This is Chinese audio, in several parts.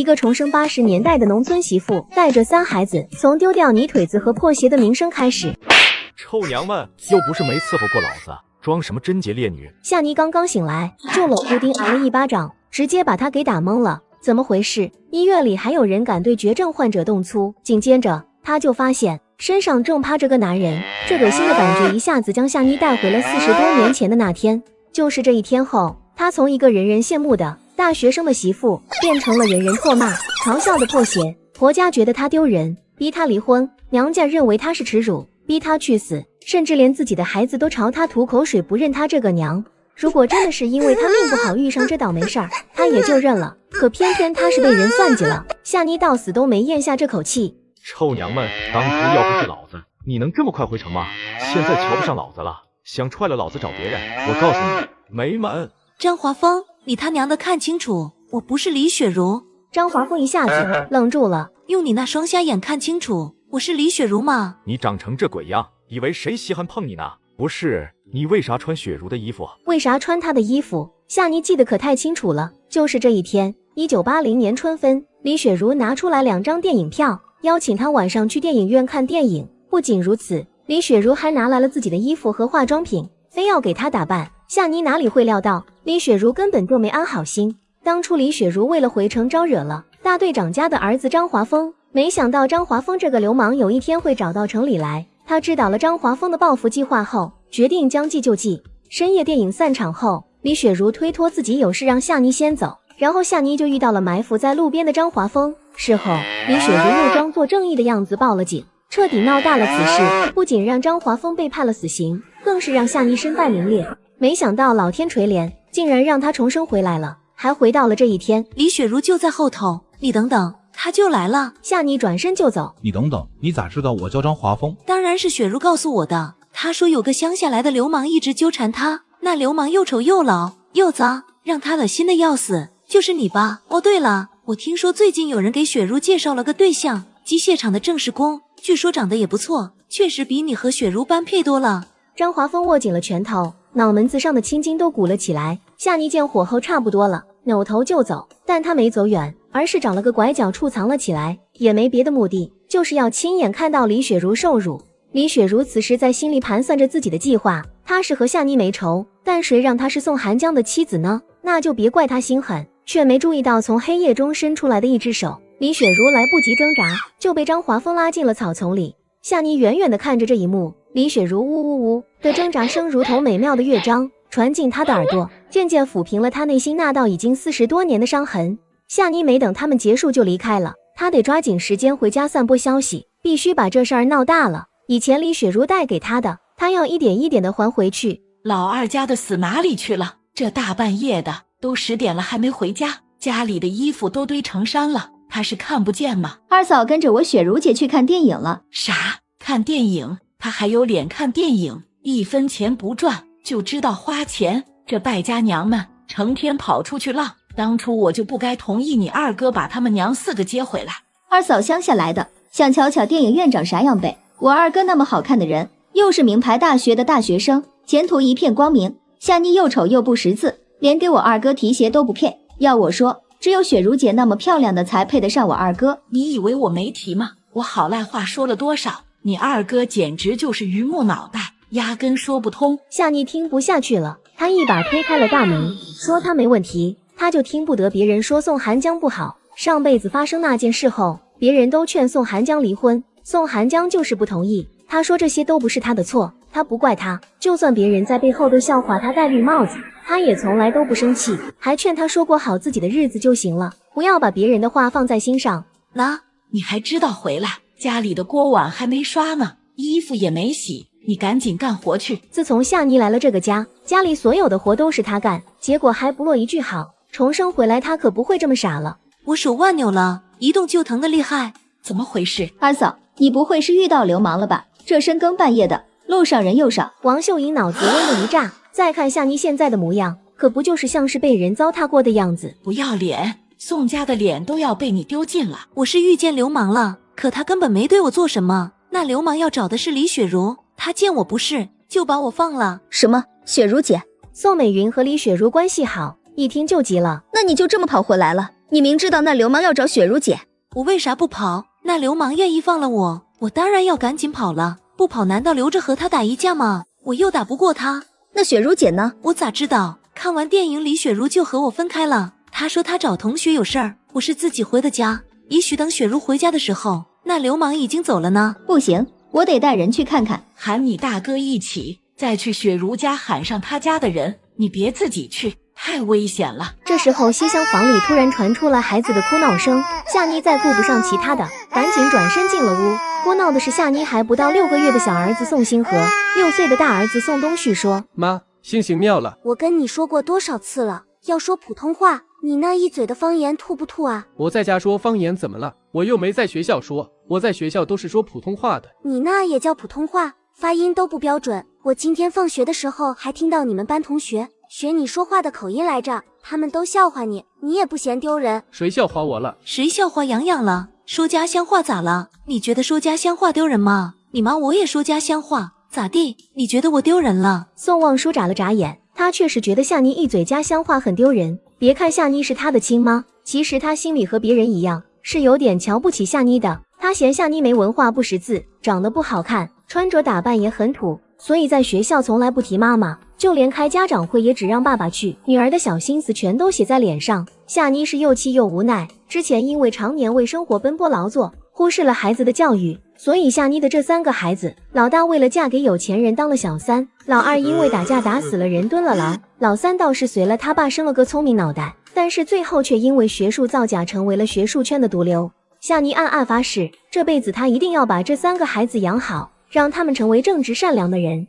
一个重生80年代的农村媳妇，带着3孩子，从丢掉泥腿子和破鞋的名声开始。臭娘们，又不是没伺候过老子，装什么贞洁烈女？夏妮刚刚醒来，就搂布丁挨了一巴掌，直接把他给打懵了。怎么回事？医院里还有人敢对绝症患者动粗？紧接着，他就发现身上正趴着个男人，这恶心的感觉一下子将夏妮带回了40多年前的那天。就是这一天后，他从一个人人羡慕的大学生的媳妇，变成了人人唾骂、嘲笑的破鞋。婆家觉得他丢人，逼他离婚；娘家认为他是耻辱，逼他去死，甚至连自己的孩子都朝他吐口水，不认他这个娘。如果真的是因为他命不好遇上这倒霉事儿，他也就认了。可偏偏他是被人算计了，夏妮到死都没咽下这口气。臭娘们，当初要不是老子，你能这么快回城吗？现在瞧不上老子了，想踹了老子找别人，我告诉你，没门！张华峰，你他娘的看清楚，我不是李雪茹。张华峰一下子愣住了，用你那双瞎眼看清楚，我是李雪茹吗？你长成这鬼样，以为谁稀罕碰你呢？不是，你为啥穿雪茹的衣服？为啥穿她的衣服？夏妮记得可太清楚了，就是这一天，1980年春分，李雪茹拿出来2张电影票，邀请他晚上去电影院看电影。不仅如此，李雪茹还拿来了自己的衣服和化妆品，非要给他打扮。夏妮哪里会料到，李雪茹根本就没安好心。当初李雪茹为了回城招惹了大队长家的儿子张华峰，没想到张华峰这个流氓有一天会找到城里来。他知道了张华峰的报复计划后，决定将计就计。深夜电影散场后，李雪茹推脱自己有事让夏妮先走，然后夏妮就遇到了埋伏在路边的张华峰。事后，李雪茹又装作正义的样子报了警，彻底闹大了。此事不仅让张华峰被判了死刑，更是让夏妮身败名裂。没想到老天垂怜，竟然让他重生回来了，还回到了这一天。李雪茹就在后头，你等等，他就来了。夏妮转身就走。你等等，你咋知道我叫张华峰？当然是雪茹告诉我的。他说有个乡下来的流氓一直纠缠他，那流氓又丑又老又脏，让他恶心的要死。就是你吧？哦对了，我听说最近有人给雪茹介绍了个对象，机械厂的正式工，据说长得也不错，确实比你和雪茹般配多了。张华峰握紧了拳头，脑门子上的青筋都鼓了起来。夏妮见火候差不多了，扭头就走，但他没走远，而是找了个拐角处藏了起来，也没别的目的，就是要亲眼看到李雪茹受辱。李雪茹此时在心里盘算着自己的计划，她是和夏妮没仇，但谁让她是宋寒江的妻子呢？那就别怪她心狠，却没注意到从黑夜中伸出来的一只手。李雪茹来不及挣扎，就被张华峰拉进了草丛里。夏妮远远地看着这一幕，李雪茹呜呜呜的挣扎声如同美妙的乐章，传进她的耳朵，渐渐抚平了她内心那道已经40多年的伤痕。夏妮没等他们结束就离开了，她得抓紧时间回家散播消息，必须把这事儿闹大了。以前李雪茹带给她的，她要一点一点的还回去。老二家的死哪里去了？这大半夜的，都10点了还没回家，家里的衣服都堆成山了，他是看不见吗？二嫂跟着我雪茹姐去看电影了。啥？看电影？他还有脸看电影？1分钱不赚就知道花钱，这败家娘们成天跑出去浪。当初我就不该同意你二哥把他们娘4个接回来。二嫂乡下来的，想瞧瞧电影院长啥样呗。我二哥那么好看的人，又是名牌大学的大学生，前途一片光明。夏妮又丑又不识字，连给我二哥提鞋都不配。要我说，只有雪茹姐那么漂亮的才配得上我二哥。你以为我没提吗？我好赖话说了多少？你二哥简直就是榆木脑袋，压根说不通。夏妮听不下去了，她一把推开了大门，说她没问题，她就听不得别人说宋寒江不好。上辈子发生那件事后，别人都劝宋寒江离婚，宋寒江就是不同意。他说这些都不是他的错，他不怪他，就算别人在背后都笑话他戴绿帽子，他也从来都不生气，还劝他说过好自己的日子就行了，不要把别人的话放在心上。你还知道回来？家里的锅碗还没刷呢，衣服也没洗，你赶紧干活去。自从夏妮来了这个家，家里所有的活都是他干，结果还不落一句好。重生回来他可不会这么傻了。我手腕扭了，一动就疼的厉害。怎么回事？二嫂，你不会是遇到流氓了吧？这深更半夜的，路上人又少。王秀英脑子嗡的一炸，再看夏妮现在的模样，可不就是像是被人糟蹋过的样子？不要脸，宋家的脸都要被你丢尽了。我是遇见流氓了，可他根本没对我做什么。那流氓要找的是李雪茹，他见我不是，就把我放了。什么？雪茹姐？宋美云和李雪茹关系好，一听就急了。那你就这么跑回来了？你明知道那流氓要找雪茹姐，我为啥不跑？那流氓愿意放了我，我当然要赶紧跑了。不跑难道留着和他打一架吗？我又打不过他。那雪茹姐呢？我咋知道？看完电影李雪茹就和我分开了。她说她找同学有事儿，我是自己回的家。也许等雪茹回家的时候，那流氓已经走了呢。不行，我得带人去看看。喊你大哥一起，再去雪茹家喊上他家的人，你别自己去，太危险了。这时候西厢房里突然传出了孩子的哭闹声，夏妮再顾不上其他的，赶紧转身进了屋。哭闹的是夏妮还不到6个月的小儿子宋星河，6岁的大儿子宋东旭说：妈，星星尿了。我跟你说过多少次了，要说普通话，你那一嘴的方言吐不吐啊？我在家说方言怎么了？我又没在学校说，我在学校都是说普通话的。你那也叫普通话，发音都不标准。我今天放学的时候还听到你们班同学学你说话的口音来着，他们都笑话你，你也不嫌丢人。谁笑话我了？谁笑话洋洋了？说家乡话咋了？你觉得说家乡话丢人吗？你妈我也说家乡话，咋地？你觉得我丢人了？宋望舒眨了眨眼，他确实觉得夏妮一嘴家乡话很丢人。别看夏妮是他的亲妈，其实他心里和别人一样，是有点瞧不起夏妮的。他嫌夏妮没文化不识字，长得不好看，穿着打扮也很土，所以在学校从来不提妈妈，就连开家长会也只让爸爸去。女儿的小心思全都写在脸上。夏妮是又气又无奈，之前因为常年为生活奔波劳作，忽视了孩子的教育，所以夏妮的这3个孩子，老大为了嫁给有钱人当了小三，老二因为打架打死了人蹲了牢，老三倒是随了他爸生了个聪明脑袋，但是最后却因为学术造假成为了学术圈的毒瘤。夏妮暗暗发誓，这辈子她一定要把这3个孩子养好，让他们成为正直善良的人。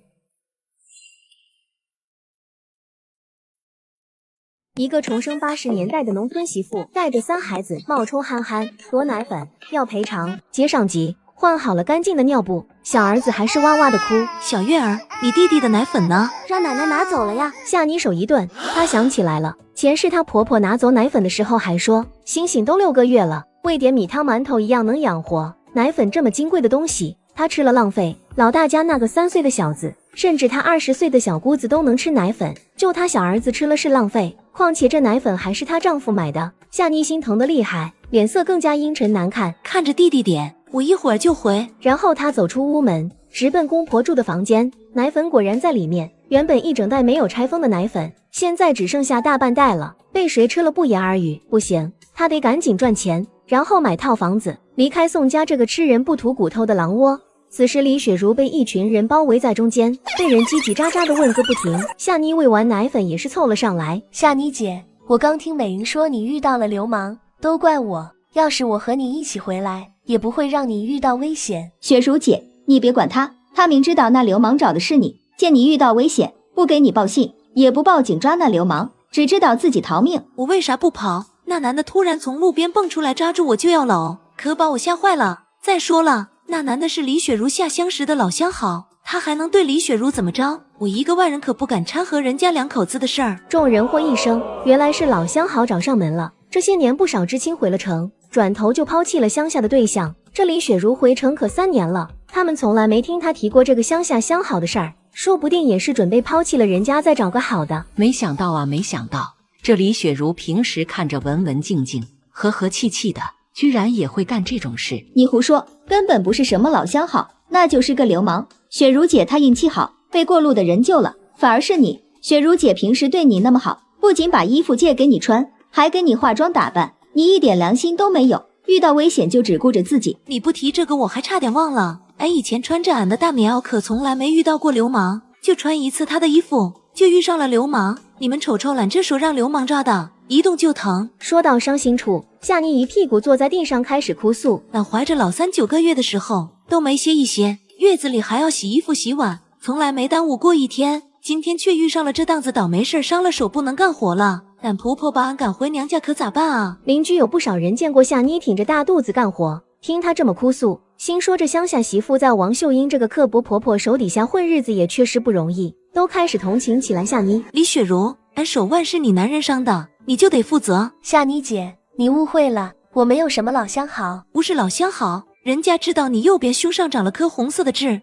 一个重生80年代的农村媳妇，带着3孩子冒充憨憨夺奶粉要赔偿。接上集，换好了干净的尿布，小儿子还是哇哇的哭。小月儿，你弟弟的奶粉呢？让奶奶拿走了呀。夏妮手一顿，她想起来了，前世她婆婆拿走奶粉的时候还说，星星都6个月了，喂点米汤馒头一样能养活，奶粉这么金贵的东西，她吃了浪费。老大家那个3岁的小子，甚至他20岁的小姑子都能吃奶粉，就他小儿子吃了是浪费，况且这奶粉还是她丈夫买的。夏妮心疼的厉害，脸色更加阴沉难看，看着弟弟点，我一会儿就回。然后她走出屋门，直奔公婆住的房间，奶粉果然在里面，原本一整袋没有拆封的奶粉，现在只剩下大半袋了，被谁吃了不言而喻。不行，她得赶紧赚钱，然后买套房子，离开宋家这个吃人不吐骨头的狼窝。此时李雪茹被一群人包围在中间，被人叽叽喳喳的问个不停。夏妮喂完奶粉也是凑了上来，夏妮姐，我刚听美云说你遇到了流氓，都怪我，要是我和你一起回来，也不会让你遇到危险。雪茹姐，你别管他，他明知道那流氓找的是你，见你遇到危险，不给你报信，也不报警抓那流氓，只知道自己逃命。我为啥不跑？那男的突然从路边蹦出来抓住我就要搂，可把我吓坏了。再说了，那男的是李雪茹下乡时的老相好，他还能对李雪茹怎么着？我一个外人可不敢掺和人家2口子的事儿。众人或一声，原来是老相好找上门了。这些年不少知青回了城，转头就抛弃了乡下的对象。这李雪茹回城可3年了，他们从来没听她提过这个乡下相好的事儿，说不定也是准备抛弃了人家再找个好的。没想到啊，没想到这李雪茹平时看着文文静静、和和气气的，居然也会干这种事。你胡说，根本不是什么老相好，那就是个流氓。雪茹姐她运气好，被过路的人救了，反而是你。雪茹姐平时对你那么好，不仅把衣服借给你穿，还给你化妆打扮，你一点良心都没有，遇到危险就只顾着自己。你不提这个我还差点忘了，以前穿着俺的大棉袄可从来没遇到过流氓，就穿一次他的衣服就遇上了流氓。你们瞅瞅，揽着手让流氓抓的，一动就疼。说到伤心处，夏妮一屁股坐在地上开始哭诉。俺怀着老3 9个月的时候都没歇一歇，月子里还要洗衣服洗碗，从来没耽误过一天，今天却遇上了这档子倒霉事，伤了手不能干活了。俺婆婆把俺赶回娘家可咋办啊？邻居有不少人见过夏妮挺着大肚子干活，听她这么哭诉，心说这乡下媳妇在王秀英这个刻薄婆婆手底下混日子也确实不容易，都开始同情起来夏妮。李雪茹，俺手腕是你男人伤的，你就得负责。夏妮姐，你误会了，我没有什么老相好。不是老相好，人家知道你右边胸上长了颗红色的痣。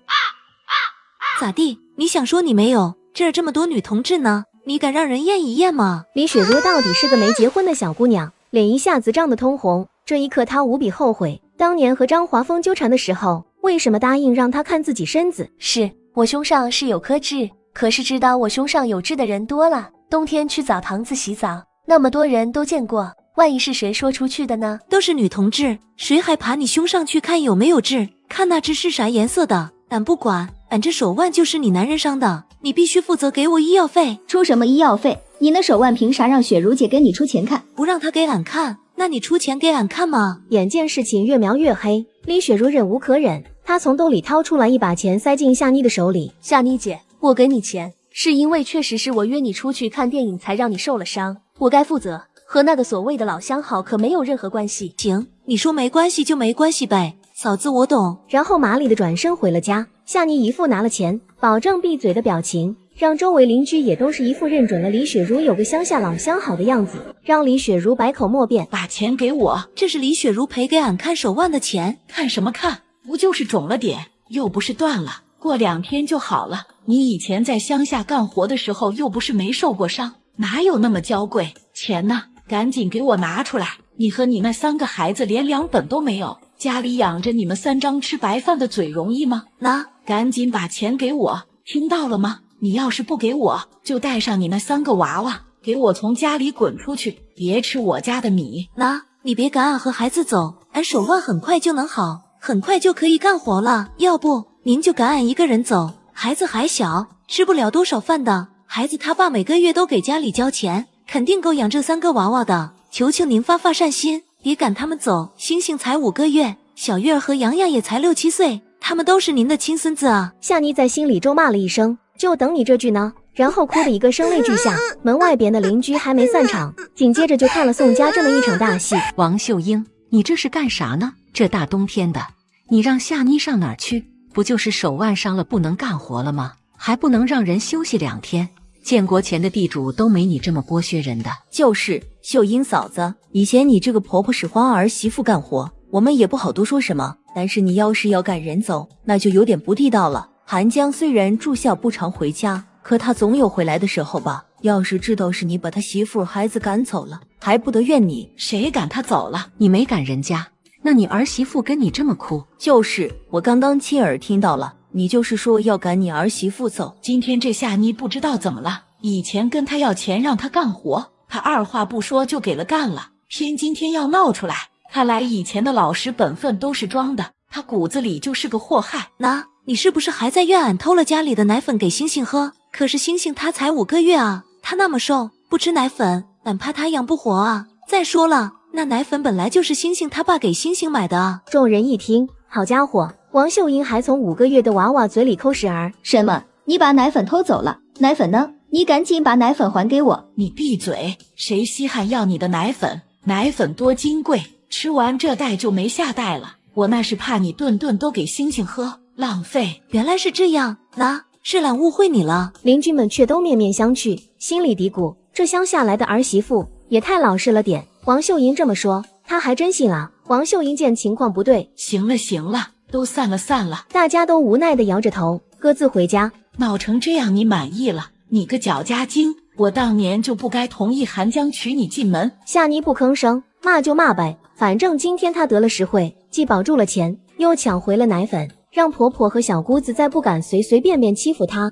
咋地？你想说你没有？这儿这么多女同志呢，你敢让人验一验吗？李雪茹到底是个没结婚的小姑娘，脸一下子涨得通红。这一刻他无比后悔，当年和张华峰纠缠的时候，为什么答应让他看自己身子？是我胸上是有颗痣，可是知道我胸上有痣的人多了，冬天去澡堂子洗澡，那么多人都见过，万一是谁说出去的呢？都是女同志，谁还爬你胸上去看有没有痣？看那痣是啥颜色的？俺不管，俺这手腕就是你男人伤的，你必须负责给我医药费。出什么医药费？你那手腕凭啥让雪茹姐给你出钱看？不让她给俺看，那你出钱给俺看吗？眼见事情越描越黑，李雪茹忍无可忍，她从兜里掏出来一把钱塞进夏妮的手里。夏妮姐，我给你钱，是因为确实是我约你出去看电影才让你受了伤，我该负责，和那个所谓的老相好可没有任何关系。行，你说没关系就没关系呗，嫂子我懂。然后麻利的转身回了家，夏妮一副拿了钱保证闭嘴的表情，让周围邻居也都是一副认准了李雪茹有个乡下老相好的样子，让李雪茹百口莫辩。把钱给我，这是李雪茹赔给俺看手腕的钱。看什么看？不就是肿了点，又不是断了，过2天就好了。你以前在乡下干活的时候又不是没受过伤，哪有那么娇贵？钱呢？赶紧给我拿出来！你和你那3个孩子连2本都没有，家里养着你们3张吃白饭的嘴容易吗？拿，赶紧把钱给我，听到了吗？你要是不给我，就带上你那3个娃娃，给我从家里滚出去，别吃我家的米。拿，你别赶俺和孩子走，俺手腕很快就能好，很快就可以干活了。要不您就赶俺一个人走，孩子还小，吃不了多少饭的。孩子他爸每个月都给家里交钱，肯定够养这3个娃娃的。求求您发善心，别赶他们走。星星才5个月，小月儿和洋洋也才6、7岁，他们都是您的亲孙子啊。夏妮在心里咒骂了一声，就等你这句呢，然后哭得一个声泪俱下。门外边的邻居还没散场，紧接着就看了宋家这么一场大戏。王秀英，你这是干啥呢？这大冬天的，你让夏妮上哪儿去？不就是手腕伤了不能干活了吗？还不能让人休息2天？建国前的地主都没你这么剥削人的。就是秀英嫂子，以前你这个婆婆使唤儿媳妇干活，我们也不好多说什么，但是你要是要赶人走，那就有点不地道了。韩江虽然住校不常回家，可他总有回来的时候吧？要是知道是你把他媳妇孩子赶走了，还不得怨你？谁赶他走了？你没赶人家，那你儿媳妇跟你这么哭？就是我刚刚亲耳听到了，你就是说要赶你儿媳妇走。今天这夏妮不知道怎么了，以前跟他要钱让他干活，他2话不说就给了干了，偏今天要闹出来。看来以前的老实本分都是装的，他骨子里就是个祸害。那你是不是还在怨俺偷了家里的奶粉给星星喝？可是星星他才5个月啊，他那么瘦，不吃奶粉，俺怕他养不活啊。再说了，那奶粉本来就是星星他爸给星星买的啊。众人一听，好家伙，王秀英还从5个月的娃娃嘴里抠食儿。什么？你把奶粉偷走了？奶粉呢？你赶紧把奶粉还给我！你闭嘴！谁稀罕要你的奶粉？奶粉多金贵，吃完这袋就没下袋了。我那是怕你顿顿都给星星喝，浪费。原来是这样，那是俺误会你了。邻居们却都面面相觑，心里嘀咕：这乡下来的儿媳妇也太老实了点。王秀英这么说，他还真信了。王秀英见情况不对，行了行了，都散了。大家都无奈地摇着头，各自回家。闹成这样，你满意了？你个搅家精！我当年就不该同意韩江娶你进门。夏妮不吭声，骂就骂呗，反正今天她得了实惠，既保住了钱，又抢回了奶粉，让婆婆和小姑子再不敢随随便便欺负她。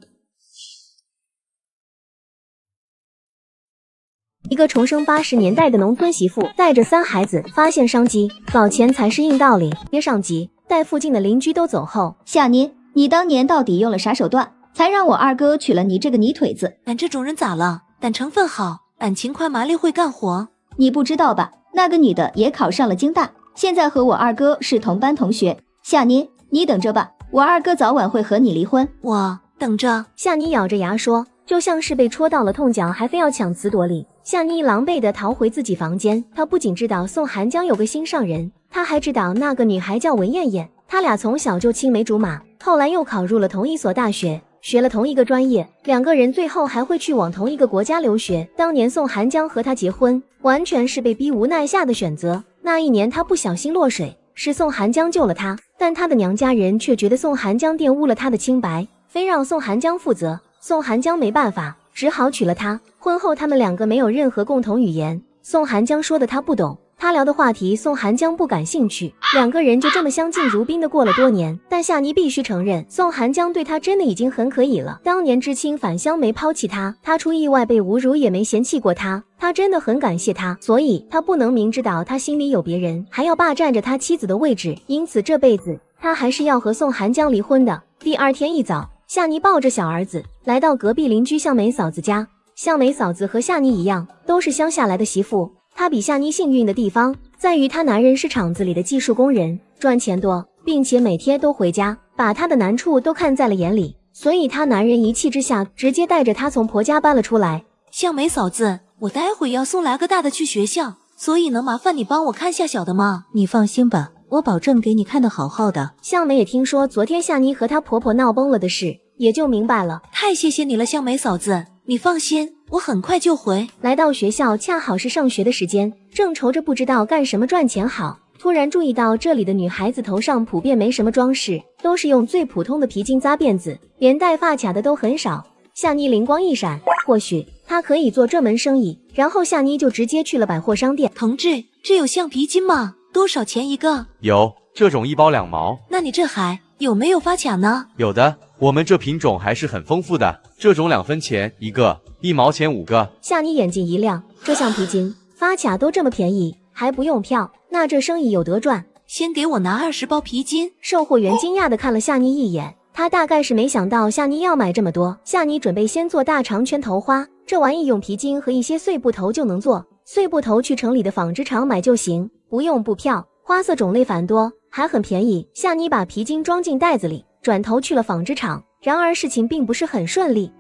一个重生80年代的农村媳妇，带着3孩子，发现商机，搞钱才是硬道理。别上集，待附近的邻居都走后，夏妮，你当年到底用了啥手段，才让我二哥娶了你这个泥腿子？俺这种人咋了？胆成分好，俺勤快麻利会干活。你不知道吧？那个女的也考上了京大，现在和我二哥是同班同学。夏妮，你等着吧，我二哥早晚会和你离婚。我等着。夏妮咬着牙说，就像是被戳到了痛脚，还非要抢瓷朵里。夏妮狼狈地逃回自己房间，她不仅知道宋寒江有个心上人，她还知道那个女孩叫文艳艳，他俩从小就青梅竹马，后来又考入了同一所大学，学了同一个专业，2个人最后还会去往同一个国家留学。当年宋寒江和她结婚，完全是被逼无奈下的选择。那一年他不小心落水，是宋寒江救了他，但他的娘家人却觉得宋寒江玷污了他的清白，非让宋寒江负责。宋寒江没办法，只好娶了她。婚后他们2个没有任何共同语言，宋寒江说的他不懂，他聊的话题宋寒江不感兴趣，两个人就这么相敬如宾的过了多年。但夏妮必须承认，宋寒江对他真的已经很可以了。当年知青返乡没抛弃他，他出意外被侮辱也没嫌弃过他，他真的很感谢他，所以他不能明知道他心里有别人，还要霸占着他妻子的位置。因此这辈子他还是要和宋寒江离婚的。第二天一早，夏妮抱着小儿子来到隔壁邻居向梅嫂子家。向梅嫂子和夏妮一样，都是乡下来的媳妇。她比夏妮幸运的地方在于，她男人是厂子里的技术工人，赚钱多，并且每天都回家，把她的难处都看在了眼里，所以她男人一气之下直接带着她从婆家搬了出来。向梅嫂子，我待会要送来个大的去学校，所以能麻烦你帮我看下小的吗？你放心吧，我保证给你看得好好的。向梅也听说昨天夏妮和她婆婆闹崩了的事，也就明白了。太谢谢你了，向梅嫂子，你放心，我很快就回。来到学校恰好是上学的时间，正愁着不知道干什么赚钱好，突然注意到这里的女孩子头上普遍没什么装饰，都是用最普通的皮筋扎辫子，连戴发卡的都很少。夏妮灵光一闪，或许她可以做这门生意，然后夏妮就直接去了百货商店。同志，这有橡皮筋吗？多少钱一个？有，这种1包2毛。那你这还有没有发卡呢？有的，我们这品种还是很丰富的，这种2分钱一个，1毛钱5个。夏妮眼睛一亮，这橡皮筋、发卡都这么便宜，还不用票，那这生意有得赚。先给我拿20包皮筋。售货员惊讶地看了夏妮一眼，他大概是没想到夏妮要买这么多。夏妮准备先做大长圈头花，这玩意用皮筋和一些碎布头就能做，碎布头去城里的纺织厂买就行，不用布票，花色种类繁多，还很便宜。夏妮把皮筋装进袋子里，转头去了纺织厂。然而事情并不是很顺利。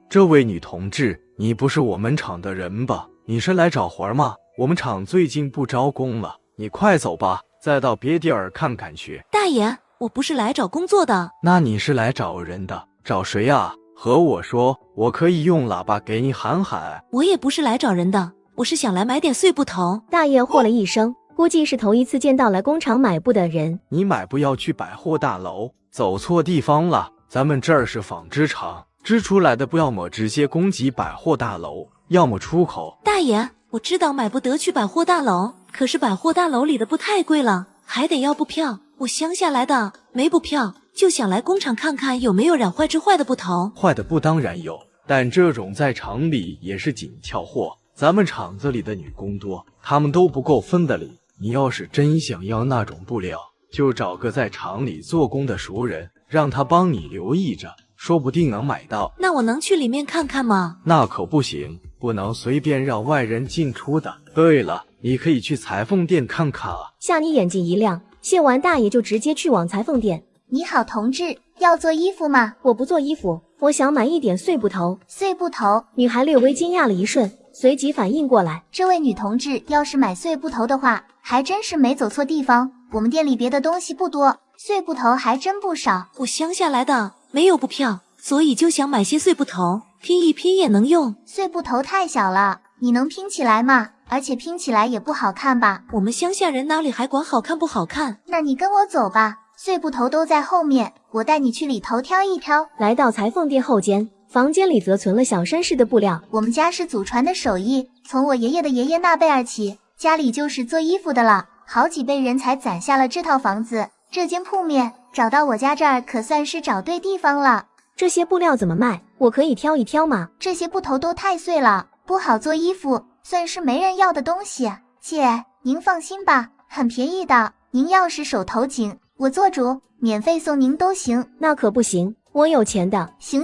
这位女同志，你不是我们厂的人吧？你是来找活吗？我们厂最近不招工了，你快走吧，再到别地儿看看去。大爷，我不是来找工作的。那你是来找人的，找谁啊？和我说，我可以用喇叭给你喊喊。我也不是来找人的，我是想来买点碎布头。大爷喝了一声，估计是头一次见到来工厂买布的人。你买布要去百货大楼，走错地方了。咱们这儿是纺织厂，织出来的布要么直接供给百货大楼，要么出口。大爷，我知道买不得去百货大楼，可是百货大楼里的布太贵了，还得要布票。我乡下来的，没布票，就想来工厂看看有没有染坏之坏的布头。坏的布当然有，但这种在厂里也是紧俏货。咱们厂子里的女工多，她们都不够分的里。你要是真想要那种布料，就找个在厂里做工的熟人，让他帮你留意着，说不定能买到。那我能去里面看看吗？那可不行，不能随便让外人进出的。对了，你可以去裁缝店看看啊。夏妮眼睛一亮，谢完大爷就直接去往裁缝店。你好，同志，要做衣服吗？我不做衣服，我想买一点碎布头。碎布头？女孩略微惊讶了一瞬，随即反应过来，这位女同志要是买碎布头的话，还真是没走错地方。我们店里别的东西不多，碎布头还真不少。我乡下来的，没有布票，所以就想买些碎布头，拼一拼也能用。碎布头太小了，你能拼起来吗？而且拼起来也不好看吧？我们乡下人哪里还管好看不好看？那你跟我走吧，碎布头都在后面，我带你去里头挑一挑。来到裁缝店后间，房间里则存了小绅士的布料。我们家是祖传的手艺，从我爷爷的爷爷那辈儿起，家里就是做衣服的了，好几辈人才攒下了这套房子。这间铺面找到我家这儿可算是找对地方了。这些布料怎么卖？我可以挑一挑吗？这些布头都太碎了，不好做衣服，算是没人要的东西。姐，您放心吧，很便宜的。您要是手头紧，我做主，免费送您都行。那可不行，我有钱的。行，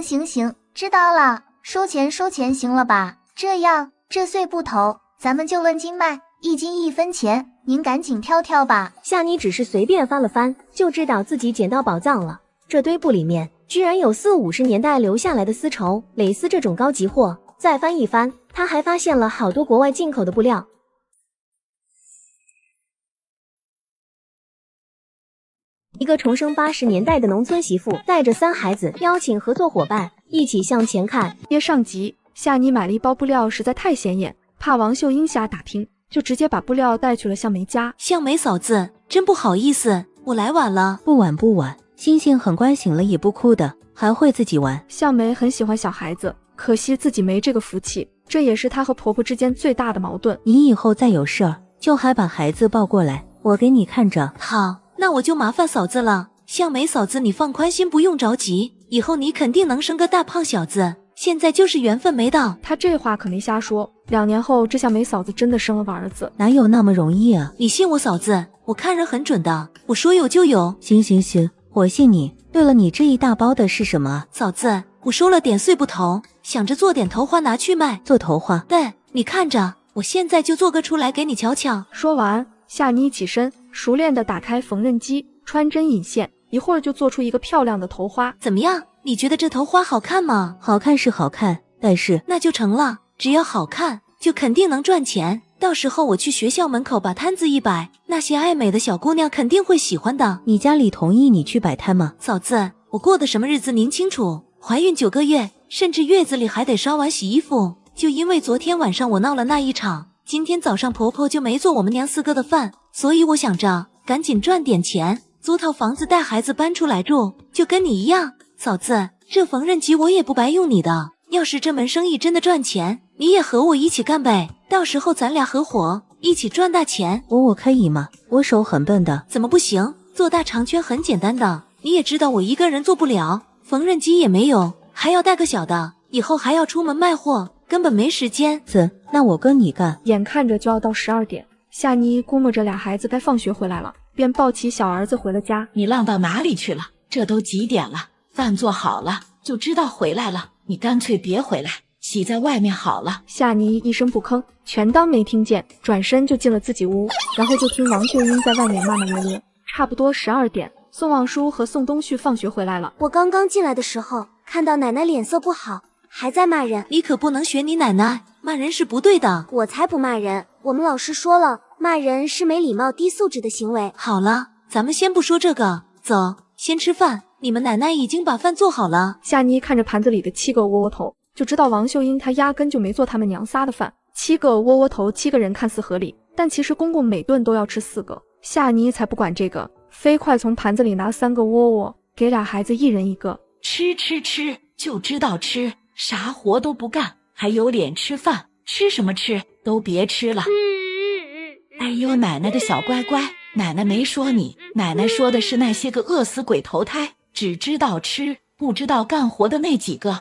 知道了，收钱行了吧？这样，这碎布头咱们就论斤卖，1斤1分钱，您赶紧挑挑吧。夏妮只是随便翻了翻，就知道自己捡到宝藏了。这堆布里面居然有40、50年代留下来的丝绸、蕾丝这种高级货。再翻一翻，他还发现了好多国外进口的布料。一个重生80年代的农村媳妇带着3孩子，邀请合作伙伴一起向前看。上集，夏妮买了一包布料实在太显眼，怕王秀英瞎打听，就直接把布料带去了向梅家。向梅嫂子，真不好意思，我来晚了。不晚，星星很乖，醒了也不哭的，还会自己玩。向梅很喜欢小孩子，可惜自己没这个福气。这也是她和婆婆之间最大的矛盾。你以后再有事儿，就还把孩子抱过来，我给你看着。好，那我就麻烦嫂子了。向梅嫂子，你放宽心，不用着急，以后你肯定能生个大胖小子。现在就是缘分没到。她这话可没瞎说，2年后这向梅嫂子真的生了个儿子。哪有那么容易啊？你信我嫂子，我看人很准的，我说有就有。行行行，我信你。对了，你这一大包的是什么？嫂子，我收了点碎布头，想着做点头花拿去卖。做头花？对，你看着，我现在就做个出来给你瞧瞧。说完，夏妮起身，熟练地打开缝纫机，穿针引线，一会儿就做出一个漂亮的头花。怎么样？你觉得这头花好看吗？好看是好看，但是那就成了，只要好看，就肯定能赚钱。到时候我去学校门口把摊子一摆，那些爱美的小姑娘肯定会喜欢的。你家里同意你去摆摊吗？嫂子，我过的什么日子您清楚，怀孕9个月，甚至月子里还得刷碗洗衣服。就因为昨天晚上我闹了那一场，今天早上婆婆就没做我们娘4个的饭，所以我想着赶紧赚点钱，租套房子带孩子搬出来住，就跟你一样。嫂子，这缝纫机我也不白用你的，要是这门生意真的赚钱，你也和我一起干呗，到时候咱俩合伙一起赚大钱。我可以吗？我手很笨的。怎么不行？做大长圈很简单的，你也知道我一个人做不了，缝纫机也没有，还要带个小的，以后还要出门卖货，根本没时间。那我跟你干。眼看着就要到12点，夏妮估摸着俩孩子该放学回来了，便抱起小儿子回了家。你浪到哪里去了？这都几点了？饭做好了就知道回来了，你干脆别回来，洗在外面好了。夏妮一声不吭，全当没听见，转身就进了自己屋，然后就听王秀英在外面骂骂咧咧。差不多12点，宋望舒和宋东旭放学回来了。我刚刚进来的时候，看到奶奶脸色不好，还在骂人。你可不能学你奶奶，骂人是不对的。我才不骂人，我们老师说了，骂人是没礼貌、低素质的行为。好了，咱们先不说这个，走，先吃饭。你们奶奶已经把饭做好了。夏妮看着盘子里的7个窝窝头，就知道王秀英她压根就没做他们娘仨的饭。7个窝窝头，7个人看似合理，但其实公公每顿都要吃4个。夏妮才不管这个，飞快从盘子里拿3个窝窝，给俩孩子1人1个。吃，就知道吃，啥活都不干，还有脸吃饭？吃什么吃？都别吃了。哎呦，奶奶的小乖乖，奶奶没说你，奶奶说的是那些个饿死鬼投胎，只知道吃，不知道干活的那几个。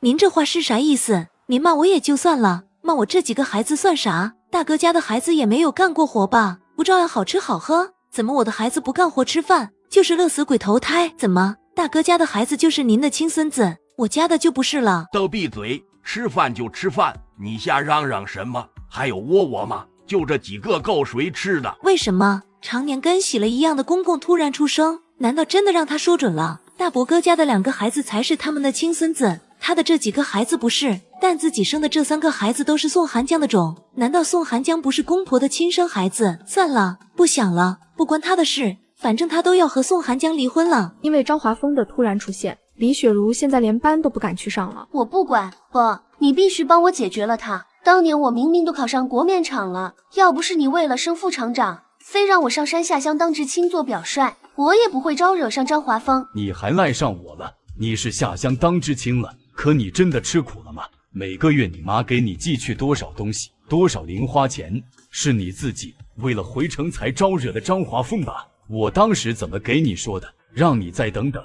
您这话是啥意思？您骂我也就算了，骂我这几个孩子算啥？大哥家的孩子也没有干过活吧？不照样好吃好喝？怎么我的孩子不干活吃饭，就是饿死鬼投胎？怎么大哥家的孩子就是您的亲孙子，我家的就不是了？都闭嘴，吃饭就吃饭，你瞎嚷嚷什么？还有窝窝吗？就这几个够谁吃的？为什么常年跟洗了一样的公公突然出生？难道真的让他说准了？大伯哥家的2个孩子才是他们的亲孙子，他的这几个孩子不是，但自己生的这3个孩子都是宋寒江的种，难道宋寒江不是公婆的亲生孩子？算了，不想了，不关他的事，反正他都要和宋寒江离婚了。因为张华峰的突然出现，李雪茹现在连班都不敢去上了。我不管，你必须帮我解决了他。当年我明明都考上国棉厂了，要不是你为了升副厂长，非让我上山下乡当知青做表率，我也不会招惹上张华峰。你还赖上我了？你是下乡当知青了，可你真的吃苦了吗？每个月你妈给你寄去多少东西，多少零花钱，是你自己为了回城才招惹的张华峰吧？我当时怎么给你说的，让你再等等，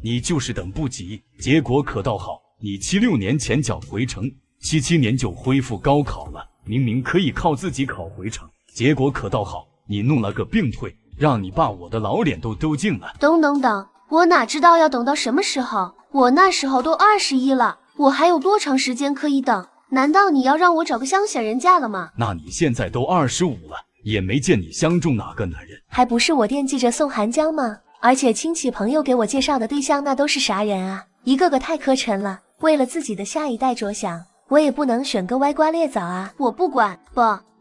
你就是等不及。结果可倒好，你76年前脚回城，77年就恢复高考了，明明可以靠自己考回城，结果可倒好，你弄了个并退，让你爸我的老脸都丢尽了。等，我哪知道要等到什么时候？我那时候都21了，我还有多长时间可以等？难道你要让我找个乡下人嫁了吗？那你现在都25了，也没见你相中哪个男人，还不是我惦记着宋寒江吗？而且亲戚朋友给我介绍的对象那都是啥人啊？一个个太磕碜了。为了自己的下一代着想，我也不能选个歪瓜裂枣啊！我不管，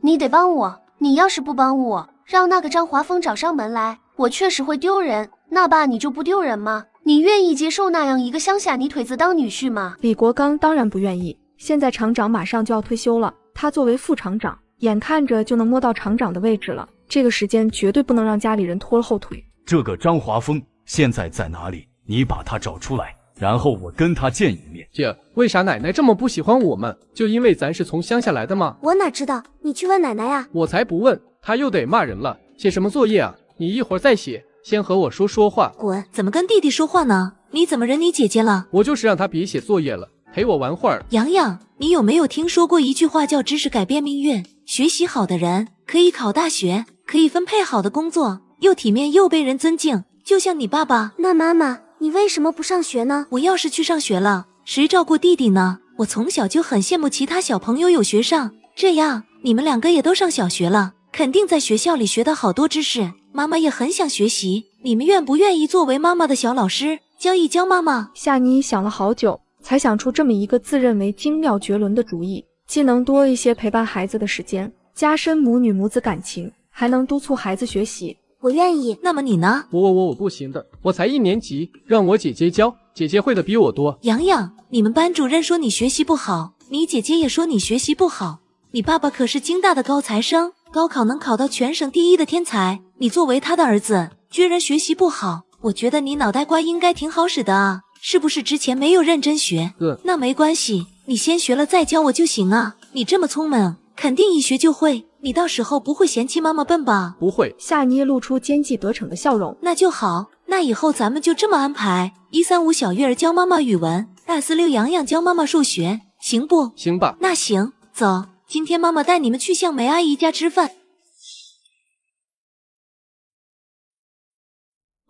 你得帮我。你要是不帮我，让那个张华峰找上门来，我确实会丢人。那爸，你就不丢人吗？你愿意接受那样一个乡下泥腿子当女婿吗？李国刚当然不愿意。现在厂长马上就要退休了，他作为副厂长，眼看着就能摸到厂长的位置了，这个时间绝对不能让家里人拖了后腿。这个张华峰现在在哪里？你把他找出来，然后我跟他见一面。姐，为啥奶奶这么不喜欢我们？就因为咱是从乡下来的吗？我哪知道，你去问奶奶呀。我才不问，她又得骂人了。写什么作业啊？你一会儿再写，先和我说话。滚！怎么跟弟弟说话呢？你怎么惹你姐姐了？我就是让她别写作业了，陪我玩会儿。洋洋，你有没有听说过一句话叫知识改变命运？学习好的人可以考大学，可以分配好的工作，又体面又被人尊敬，就像你爸爸。那妈妈，你为什么不上学呢？我要是去上学了，谁照顾弟弟呢？我从小就很羡慕其他小朋友有学上，这样你们两个也都上小学了，肯定在学校里学到好多知识。妈妈也很想学习，你们愿不愿意作为妈妈的小老师，教一教妈妈？夏妮想了好久，才想出这么一个自认为精妙绝伦的主意，既能多一些陪伴孩子的时间，加深母女母子感情，还能督促孩子学习。我愿意。那么你呢？我不行的，我才1年级，让我姐姐教，姐姐会的比我多。洋洋，你们班主任说你学习不好，你姐姐也说你学习不好，你爸爸可是京大的高材生，高考能考到全省第1的天才，你作为他的儿子，居然学习不好，我觉得你脑袋瓜应该挺好使的啊，是不是之前没有认真学？那没关系，你先学了再教我就行啊，你这么聪明，肯定一学就会，你到时候不会嫌弃妈妈笨吧？不会。夏妮露出奸计得逞的笑容。那就好，那以后咱们就这么安排，135小月儿教妈妈语文，246洋洋教妈妈数学，行不？行吧。那行，走，今天妈妈带你们去向梅阿姨家吃饭。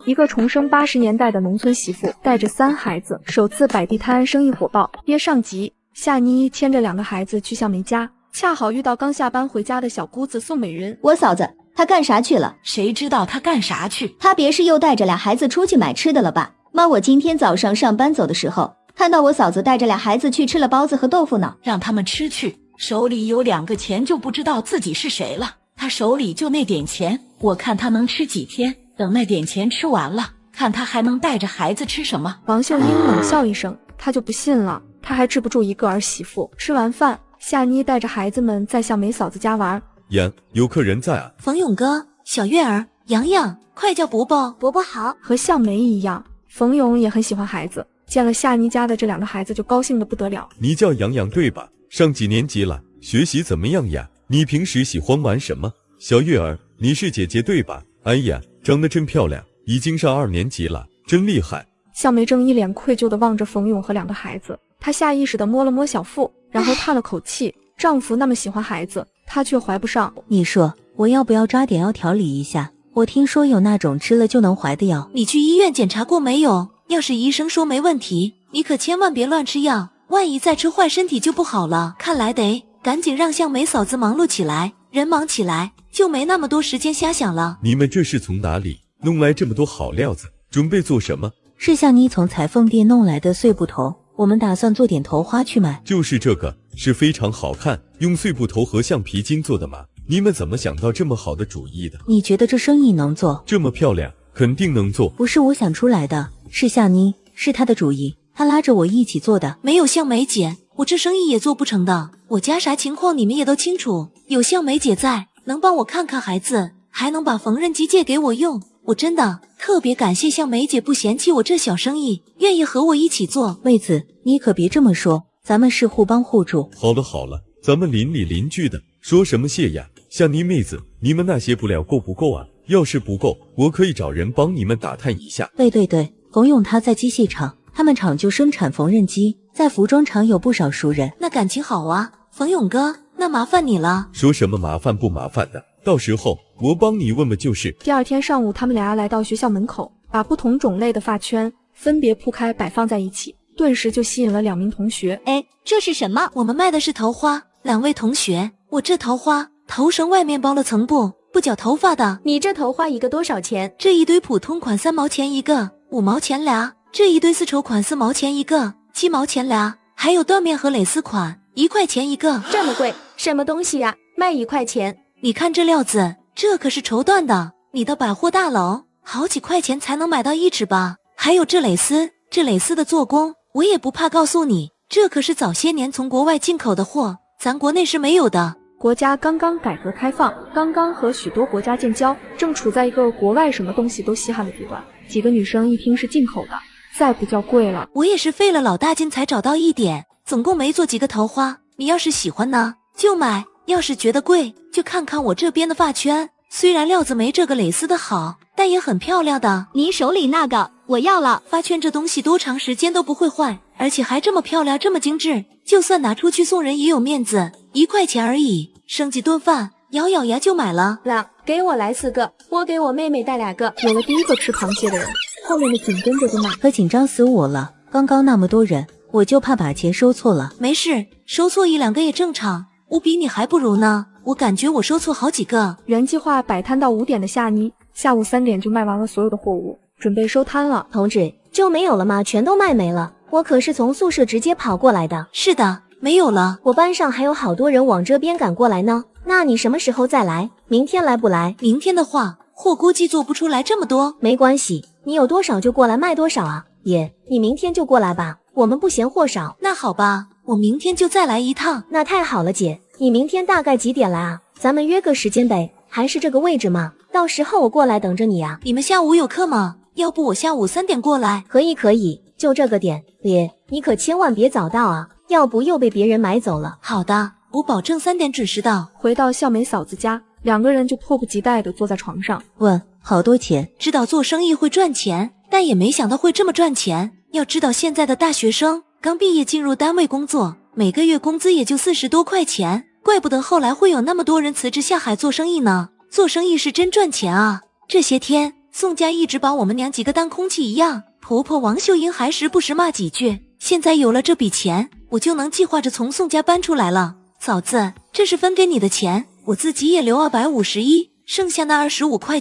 一个重生80年代的农村媳妇，带着3孩子，首次摆地摊，生意火爆。约上集，夏妮牵着2个孩子去向梅家，恰好遇到刚下班回家的小姑子宋美人。我嫂子，她干啥去了？谁知道她干啥去？她别是又带着俩孩子出去买吃的了吧？妈，我今天早上上班走的时候，看到我嫂子带着俩孩子去吃了包子和豆腐呢。让他们吃去，手里有2个钱就不知道自己是谁了。他手里就那点钱，我看他能吃几天。等那点钱吃完了，看他还能带着孩子吃什么。王秀英冷笑一声，她就不信了，她还治不住一个儿媳妇。吃完饭，夏妮带着孩子们在向梅嫂子家玩。呀，有客人在啊。冯勇哥、小月儿、洋洋，快叫伯伯。伯伯好。和向梅一样，冯勇也很喜欢孩子，见了夏妮家的这2个孩子就高兴得不得了。你叫洋洋对吧？上几年级了？学习怎么样呀？你平时喜欢玩什么？小月儿，你是姐姐对吧？哎呀，长得真漂亮，已经上2年级了，真厉害。向梅正一脸愧疚地望着冯勇和2个孩子，她下意识地摸了摸小腹，然后叹了口气。丈夫那么喜欢孩子，她却怀不上。你说我要不要抓点药调理一下？我听说有那种吃了就能怀的药。你去医院检查过没有？要是医生说没问题，你可千万别乱吃药，万一再吃坏身体就不好了。看来得赶紧让向梅嫂子忙碌起来，人忙起来就没那么多时间瞎想了。你们这是从哪里弄来这么多好料子？准备做什么？是向妮从裁缝店弄来的碎布头，我们打算做点头花去卖。就是这个，是非常好看，用碎布头和橡皮筋做的吗？你们怎么想到这么好的主意的？你觉得这生意能做？这么漂亮，肯定能做。不是我想出来的，是夏妮，是她的主意，她拉着我一起做的。没有向梅姐，我这生意也做不成的。我家啥情况你们也都清楚，有向梅姐在，能帮我看看孩子，还能把缝纫机借给我用。我真的特别感谢向梅姐不嫌弃我这小生意，愿意和我一起做。妹子，你可别这么说，咱们是互帮互助。好了好了，咱们邻里邻居的，说什么谢呀？夏妮妹子，你们那些布料够不够啊？要是不够，我可以找人帮你们打探一下。对，冯勇他在机械厂，他们厂就生产缝纫机，在服装厂有不少熟人。那感情好啊，冯勇哥，那麻烦你了。说什么麻烦不麻烦的，到时候我帮你问问就是。第2天上午，他们俩来到学校门口，把不同种类的发圈分别铺开摆放在一起，顿时就吸引了2名同学。哎，这是什么？我们卖的是头花。2位同学，我这头花头绳外面包了层布，不绞头发的。你这头花一个多少钱？这一堆普通款3毛钱一个，5毛钱俩。这一堆丝绸款4毛钱一个，7毛钱俩。还有缎面和蕾丝款，1块钱一个。这么贵，什么东西呀？卖1块钱。你看这料子，这可是绸缎的，你的百货大楼好几块钱才能买到1尺吧。还有这蕾丝，这蕾丝的做工，我也不怕告诉你，这可是早些年从国外进口的货，咱国内是没有的。国家刚刚改革开放，刚刚和许多国家建交，正处在一个国外什么东西都稀罕的阶段。几个女生一听是进口的，再不叫贵了。我也是费了老大劲才找到一点，总共没做几个桃花。你要是喜欢呢，就买；要是觉得贵，就看看我这边的发圈。虽然料子没这个蕾丝的好，但也很漂亮的。你手里那个我要了。发圈这东西多长时间都不会坏，而且还这么漂亮，这么精致，就算拿出去送人也有面子。1块钱而已，剩几顿饭，咬咬牙就买了。给我来4个，我给我妹妹带2个。有了第一个吃螃蟹的人，后面的紧跟着就买。可紧张死我了，刚刚那么多人，我就怕把钱收错了。没事，收错1、2个也正常，我比你还不如呢。我感觉我收错好几个。原计划摆摊到5点的夏妮，下午3点就卖完了所有的货物，准备收摊了。同志，就没有了吗？全都卖没了。我可是从宿舍直接跑过来的。是的，没有了。我班上还有好多人往这边赶过来呢。那你什么时候再来？明天来不来？明天的话，货估计做不出来这么多。没关系，你有多少就过来卖多少啊。爷，你明天就过来吧，我们不嫌货少。那好吧，我明天就再来一趟。那太好了，姐，你明天大概几点来啊？咱们约个时间呗，还是这个位置吗？到时候我过来等着你啊。你们下午有课吗？要不我下午3点过来？可以，就这个点。爷，你可千万别早到啊，要不又被别人买走了。好的，我保证3点准时到。回到笑梅嫂子家，2个人就迫不及待地坐在床上。问，好多钱？知道做生意会赚钱，但也没想到会这么赚钱。要知道现在的大学生刚毕业进入单位工作，每个月工资也就40多块钱，怪不得后来会有那么多人辞职下海做生意呢。做生意是真赚钱啊！这些天宋家一直把我们娘几个当空气一样，婆婆王秀英还时不时骂几句。现在有了这笔钱，我就能计划着从宋家搬出来了。嫂子，这是分给你的钱，我自己也留251，剩下那25.9块，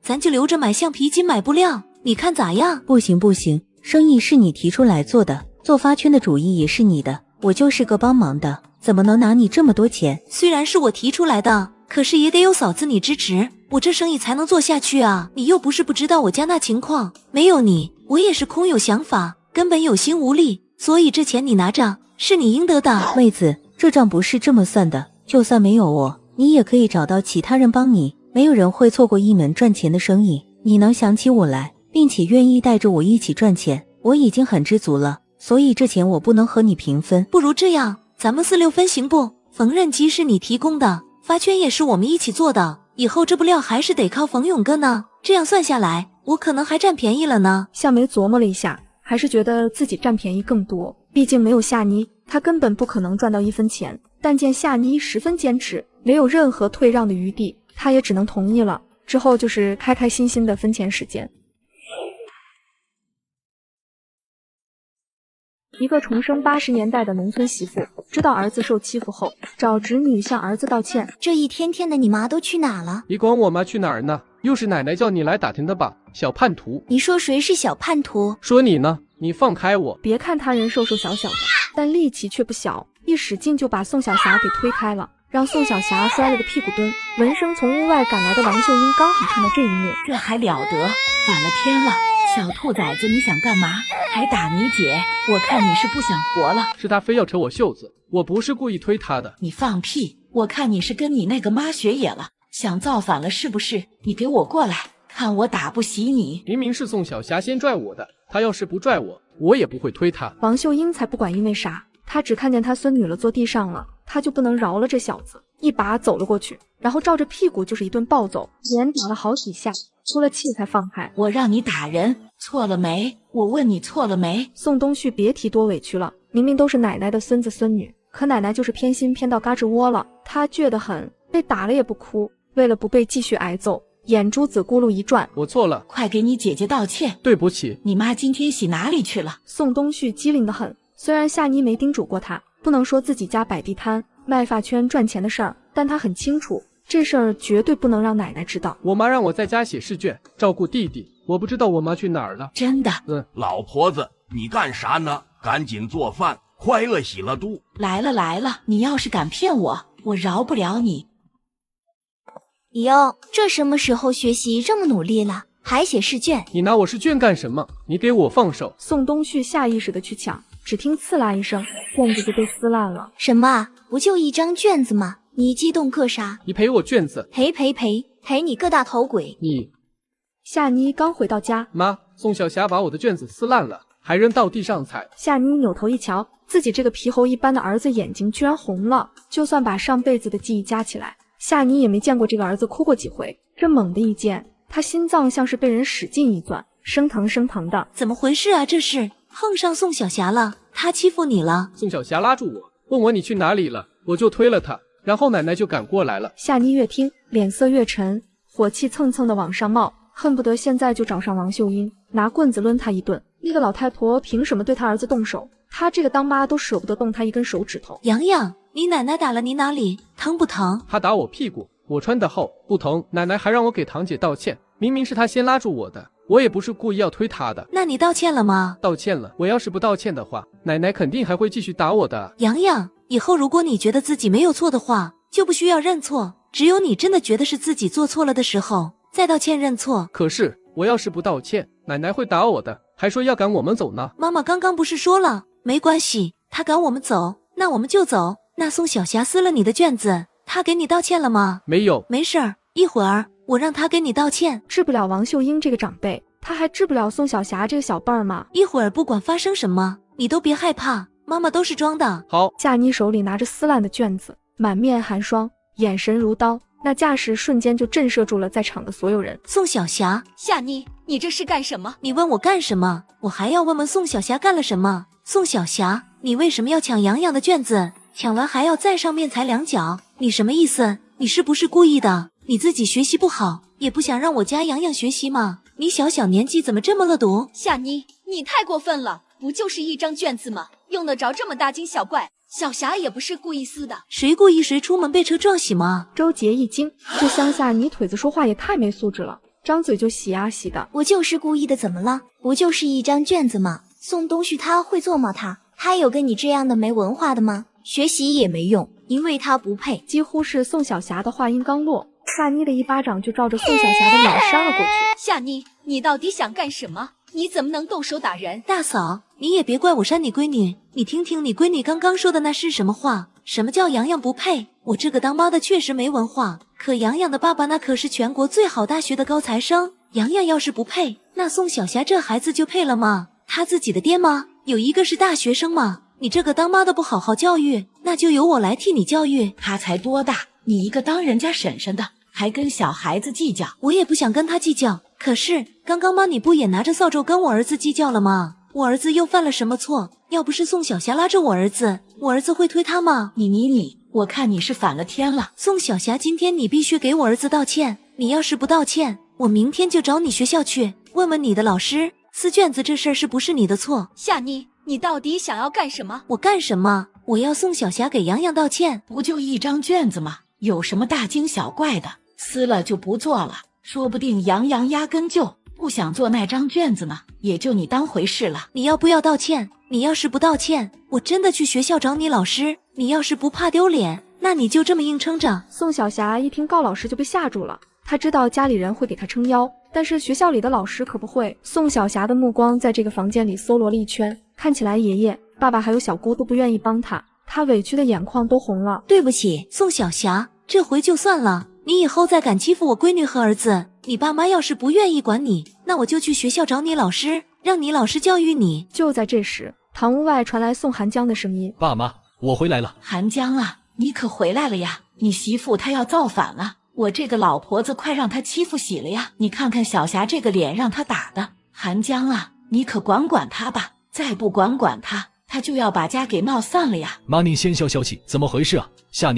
咱就留着买橡皮筋买布料，你看咋样？不行，生意是你提出来做的，做发圈的主意也是你的，我就是个帮忙的，怎么能拿你这么多钱？虽然是我提出来的，可是也得有嫂子你支持，我这生意才能做下去啊！你又不是不知道我家那情况，没有你，我也是空有想法，根本有心无力，所以这钱你拿着，是你应得的。妹子，这账不是这么算的，就算没有我，你也可以找到其他人帮你，没有人会错过一门赚钱的生意。你能想起我来，并且愿意带着我一起赚钱，我已经很知足了，所以这钱我不能和你平分。不如这样，咱们4-6分行不？缝纫机是你提供的，发圈也是我们一起做的，以后这布料还是得靠冯勇哥呢。这样算下来，我可能还占便宜了呢。夏梅琢磨了一下，还是觉得自己占便宜更多，毕竟没有夏妮，她根本不可能赚到1分钱。但见夏妮十分坚持，没有任何退让的余地，她也只能同意了。之后就是开开心心的分钱时间。一个重生80年代的农村媳妇，知道儿子受欺负后，找侄女向儿子道歉。这一天天的，你妈都去哪了？你管我妈去哪儿呢？又是奶奶叫你来打听的吧，小叛徒！你说谁是小叛徒？说你呢，你放开我！别看他人瘦瘦小小的，但力气却不小，一使劲就把宋小霞给推开了，让宋小霞摔了个屁股墩。闻声从屋外赶来的王秀英刚好看到这一幕，这还了得，反了天了！小兔崽子，你想干嘛？还打你姐？我看你是不想活了。是他非要扯我袖子，我不是故意推他的。你放屁！我看你是跟你那个妈学野了，想造反了是不是？你给我过来，看我打不死你！明明是宋小霞先拽我的，他要是不拽我，我也不会推他。王秀英才不管因为啥，她只看见她孙女了坐地上了，她就不能饶了这小子，一把走了过去，然后照着屁股就是一顿暴走，连打了好几下，出了气才放开。我让你打人，错了没？我问你错了没？宋东旭别提多委屈了，明明都是奶奶的孙子孙女，可奶奶就是偏心偏到嘎吱窝了，他倔得很，被打了也不哭，为了不被继续挨揍，眼珠子咕噜一转。我错了，快给你姐姐道歉。对不起。你妈今天洗哪里去了？宋东旭机灵得很，虽然夏妮没叮嘱过他不能说自己家摆地摊卖发圈赚钱的事儿，但他很清楚这事儿绝对不能让奶奶知道。我妈让我在家写试卷，照顾弟弟，我不知道我妈去哪儿了。真的？老婆子，你干啥呢？赶紧做饭，快饿死了肚。来了，你要是敢骗我，我饶不了你。哟，这什么时候学习这么努力了，还写试卷？你拿我试卷干什么？你给我放手！宋东旭下意识的去抢，只听刺啦一声，卷子就被撕烂了。什么啊？不就一张卷子吗？你激动个啥？你赔我卷子！赔你个大头鬼！你……夏妮刚回到家，妈，宋小霞把我的卷子撕烂了，还扔到地上踩。夏妮扭头一瞧，自己这个皮猴一般的儿子眼睛居然红了。就算把上辈子的记忆加起来，夏妮也没见过这个儿子哭过几回。这猛地一见，他心脏像是被人使劲一攥，生疼生疼的。怎么回事啊？这是碰上宋小霞了，他欺负你了？宋小霞拉住我，问我你去哪里了，我就推了他，然后奶奶就赶过来了。夏妮越听脸色越沉，火气蹭蹭的往上冒，恨不得现在就找上王秀英，拿棍子抡她一顿。那个老太婆凭什么对她儿子动手？她这个当妈都舍不得动她一根手指头。洋洋，你奶奶打了你哪里？疼不疼？她打我屁股，我穿得厚，不疼。奶奶还让我给堂姐道歉，明明是她先拉住我的，我也不是故意要推她的。那你道歉了吗？道歉了，我要是不道歉的话，奶奶肯定还会继续打我的。洋洋，以后如果你觉得自己没有错的话，就不需要认错，只有你真的觉得是自己做错了的时候，再道歉认错。可是我要是不道歉，奶奶会打我的，还说要赶我们走呢。妈妈刚刚不是说了，没关系，她赶我们走，那我们就走。那宋小霞撕了你的卷子，她给你道歉了吗？没有。没事儿，一会儿我让她给你道歉。治不了王秀英这个长辈，她还治不了宋小霞这个小辈儿吗？一会儿不管发生什么，你都别害怕，妈妈都是装的。好。夏妮手里拿着撕烂的卷子，满面寒霜，眼神如刀，那架势瞬间就震慑住了在场的所有人。宋小霞，夏妮，你这是干什么？你问我干什么？我还要问问宋小霞干了什么。宋小霞，你为什么要抢洋洋的卷子？抢完还要在上面踩2脚，你什么意思？你是不是故意的？你自己学习不好，也不想让我家洋洋学习吗？你小小年纪怎么这么恶毒？夏妮，你太过分了，不就是一张卷子吗？用得着这么大惊小怪？小霞也不是故意撕的。谁故意谁出门被车撞洗吗？周杰一惊，这乡下泥腿子说话也太没素质了，张嘴就洗啊洗的。我就是故意的，怎么了？不就是一张卷子吗？宋东旭他会做吗？他有跟你这样的没文化的吗？学习也没用，因为他不配。几乎是宋小霞的话音刚落，夏妮的一巴掌就照着宋小霞的脸扇了过去。夏妮，你到底想干什么？你怎么能动手打人？大嫂，你也别怪我扇你闺女，你听听你闺女刚刚说的那是什么话？什么叫洋洋不配？我这个当妈的确实没文化，可洋洋的爸爸那可是全国最好大学的高材生，洋洋要是不配，那宋小霞这孩子就配了吗？他自己的爹妈有一个是大学生吗？你这个当妈的不好好教育，那就由我来替你教育。他才多大，你一个当人家婶婶的，还跟小孩子计较？我也不想跟他计较，可是刚刚妈你不也拿着扫帚跟我儿子计较了吗？我儿子又犯了什么错？要不是宋小霞拉着我儿子会推他吗？你，我看你是反了天了。宋小霞，今天你必须给我儿子道歉，你要是不道歉，我明天就找你学校去，问问你的老师，撕卷子这事儿是不是你的错？夏妮，你到底想要干什么？我干什么？我要宋小霞给洋洋道歉。不就一张卷子吗？有什么大惊小怪的？撕了就不做了，说不定洋洋压根就不想做那张卷子呢，也就你当回事了。你要不要道歉？你要是不道歉，我真的去学校找你老师。你要是不怕丢脸，那你就这么硬撑着。宋小霞一听告老师就被吓住了，她知道家里人会给她撑腰，但是学校里的老师可不会。宋小霞的目光在这个房间里搜罗了一圈，看起来爷爷、爸爸还有小姑都不愿意帮她，她委屈的眼眶都红了。对不起，宋小霞，这回就算了，你以后再敢欺负我闺女和儿子，你爸妈要是不愿意管你，那我就去学校找你老师，让你老师教育你。就在这时，堂屋外传来宋寒江的声音：爸妈，我回来了。寒江啊，你可回来了呀，你媳妇她要造反了，我这个老婆子快让她欺负洗了呀，你看看小霞这个脸让她打的。寒江啊，你可管管她吧，再不管她，她就要把家给闹散了呀。妈，您先消消气，怎么回事啊？夏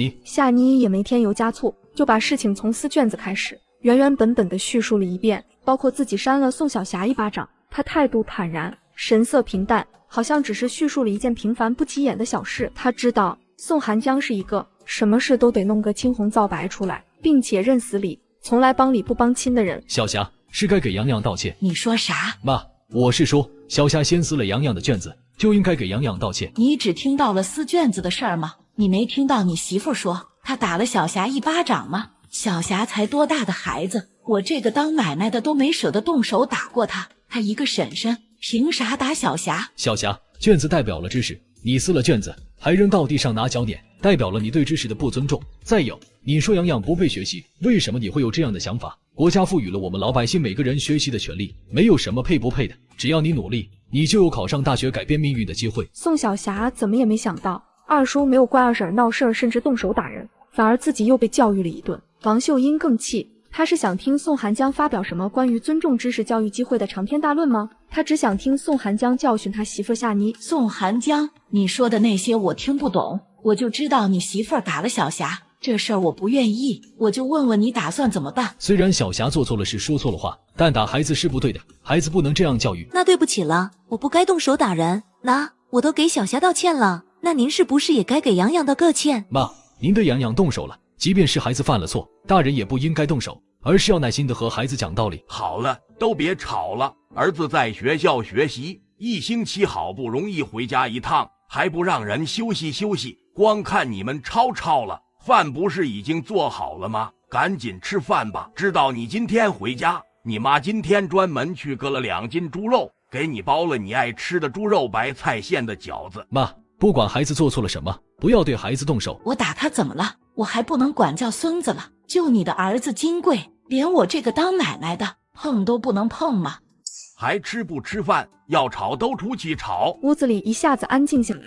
妮也没添油加醋，就把事情从撕卷子开始原原本本的叙述了一遍，包括自己扇了宋小霞一巴掌。她态度坦然，神色平淡，好像只是叙述了一件平凡不起眼的小事。她知道宋寒江是一个什么事都得弄个青红皂白出来，并且认死理，从来帮理不帮亲的人。小霞是该给洋洋道歉。你说啥？妈，我是说小霞先撕了洋洋的卷子，就应该给洋洋道歉。你只听到了撕卷子的事儿吗？你没听到你媳妇说她打了小霞一巴掌吗？小霞才多大的孩子，我这个当奶奶的都没舍得动手打过她，她一个婶婶凭啥打小霞？小霞，卷子代表了知识，你撕了卷子还扔到地上拿脚碾，代表了你对知识的不尊重。再有，你说洋洋不配学习，为什么你会有这样的想法？国家赋予了我们老百姓每个人学习的权利，没有什么配不配的，只要你努力，你就有考上大学改变命运的机会。宋小霞怎么也没想到，二叔没有怪二婶闹事儿，甚至动手打人，反而自己又被教育了一顿。王秀英更气，她是想听宋寒江发表什么关于尊重知识教育机会的长篇大论吗？她只想听宋寒江教训他媳妇夏妮。宋寒江，你说的那些我听不懂，我就知道你媳妇儿打了小霞，这事儿我不愿意，我就问问你打算怎么办。虽然小霞做错了事，说错了话，但打孩子是不对的，孩子不能这样教育。那对不起了，我不该动手打人。那我都给小霞道歉了，那您是不是也该给洋洋道个歉？妈，您对洋洋动手了，即便是孩子犯了错，大人也不应该动手，而是要耐心的和孩子讲道理。好了，都别吵了，儿子在学校学习，1星期好不容易回家一趟，还不让人休息休息，光看你们吵了。饭不是已经做好了吗？赶紧吃饭吧。知道你今天回家，你妈今天专门去割了2斤猪肉，给你包了你爱吃的猪肉白菜馅的饺子。妈，不管孩子做错了什么，不要对孩子动手。我打他怎么了？我还不能管叫孙子了？就你的儿子金贵，连我这个当奶奶的碰都不能碰吗？还吃不吃饭？要吵都出去吵。屋子里一下子安静下来。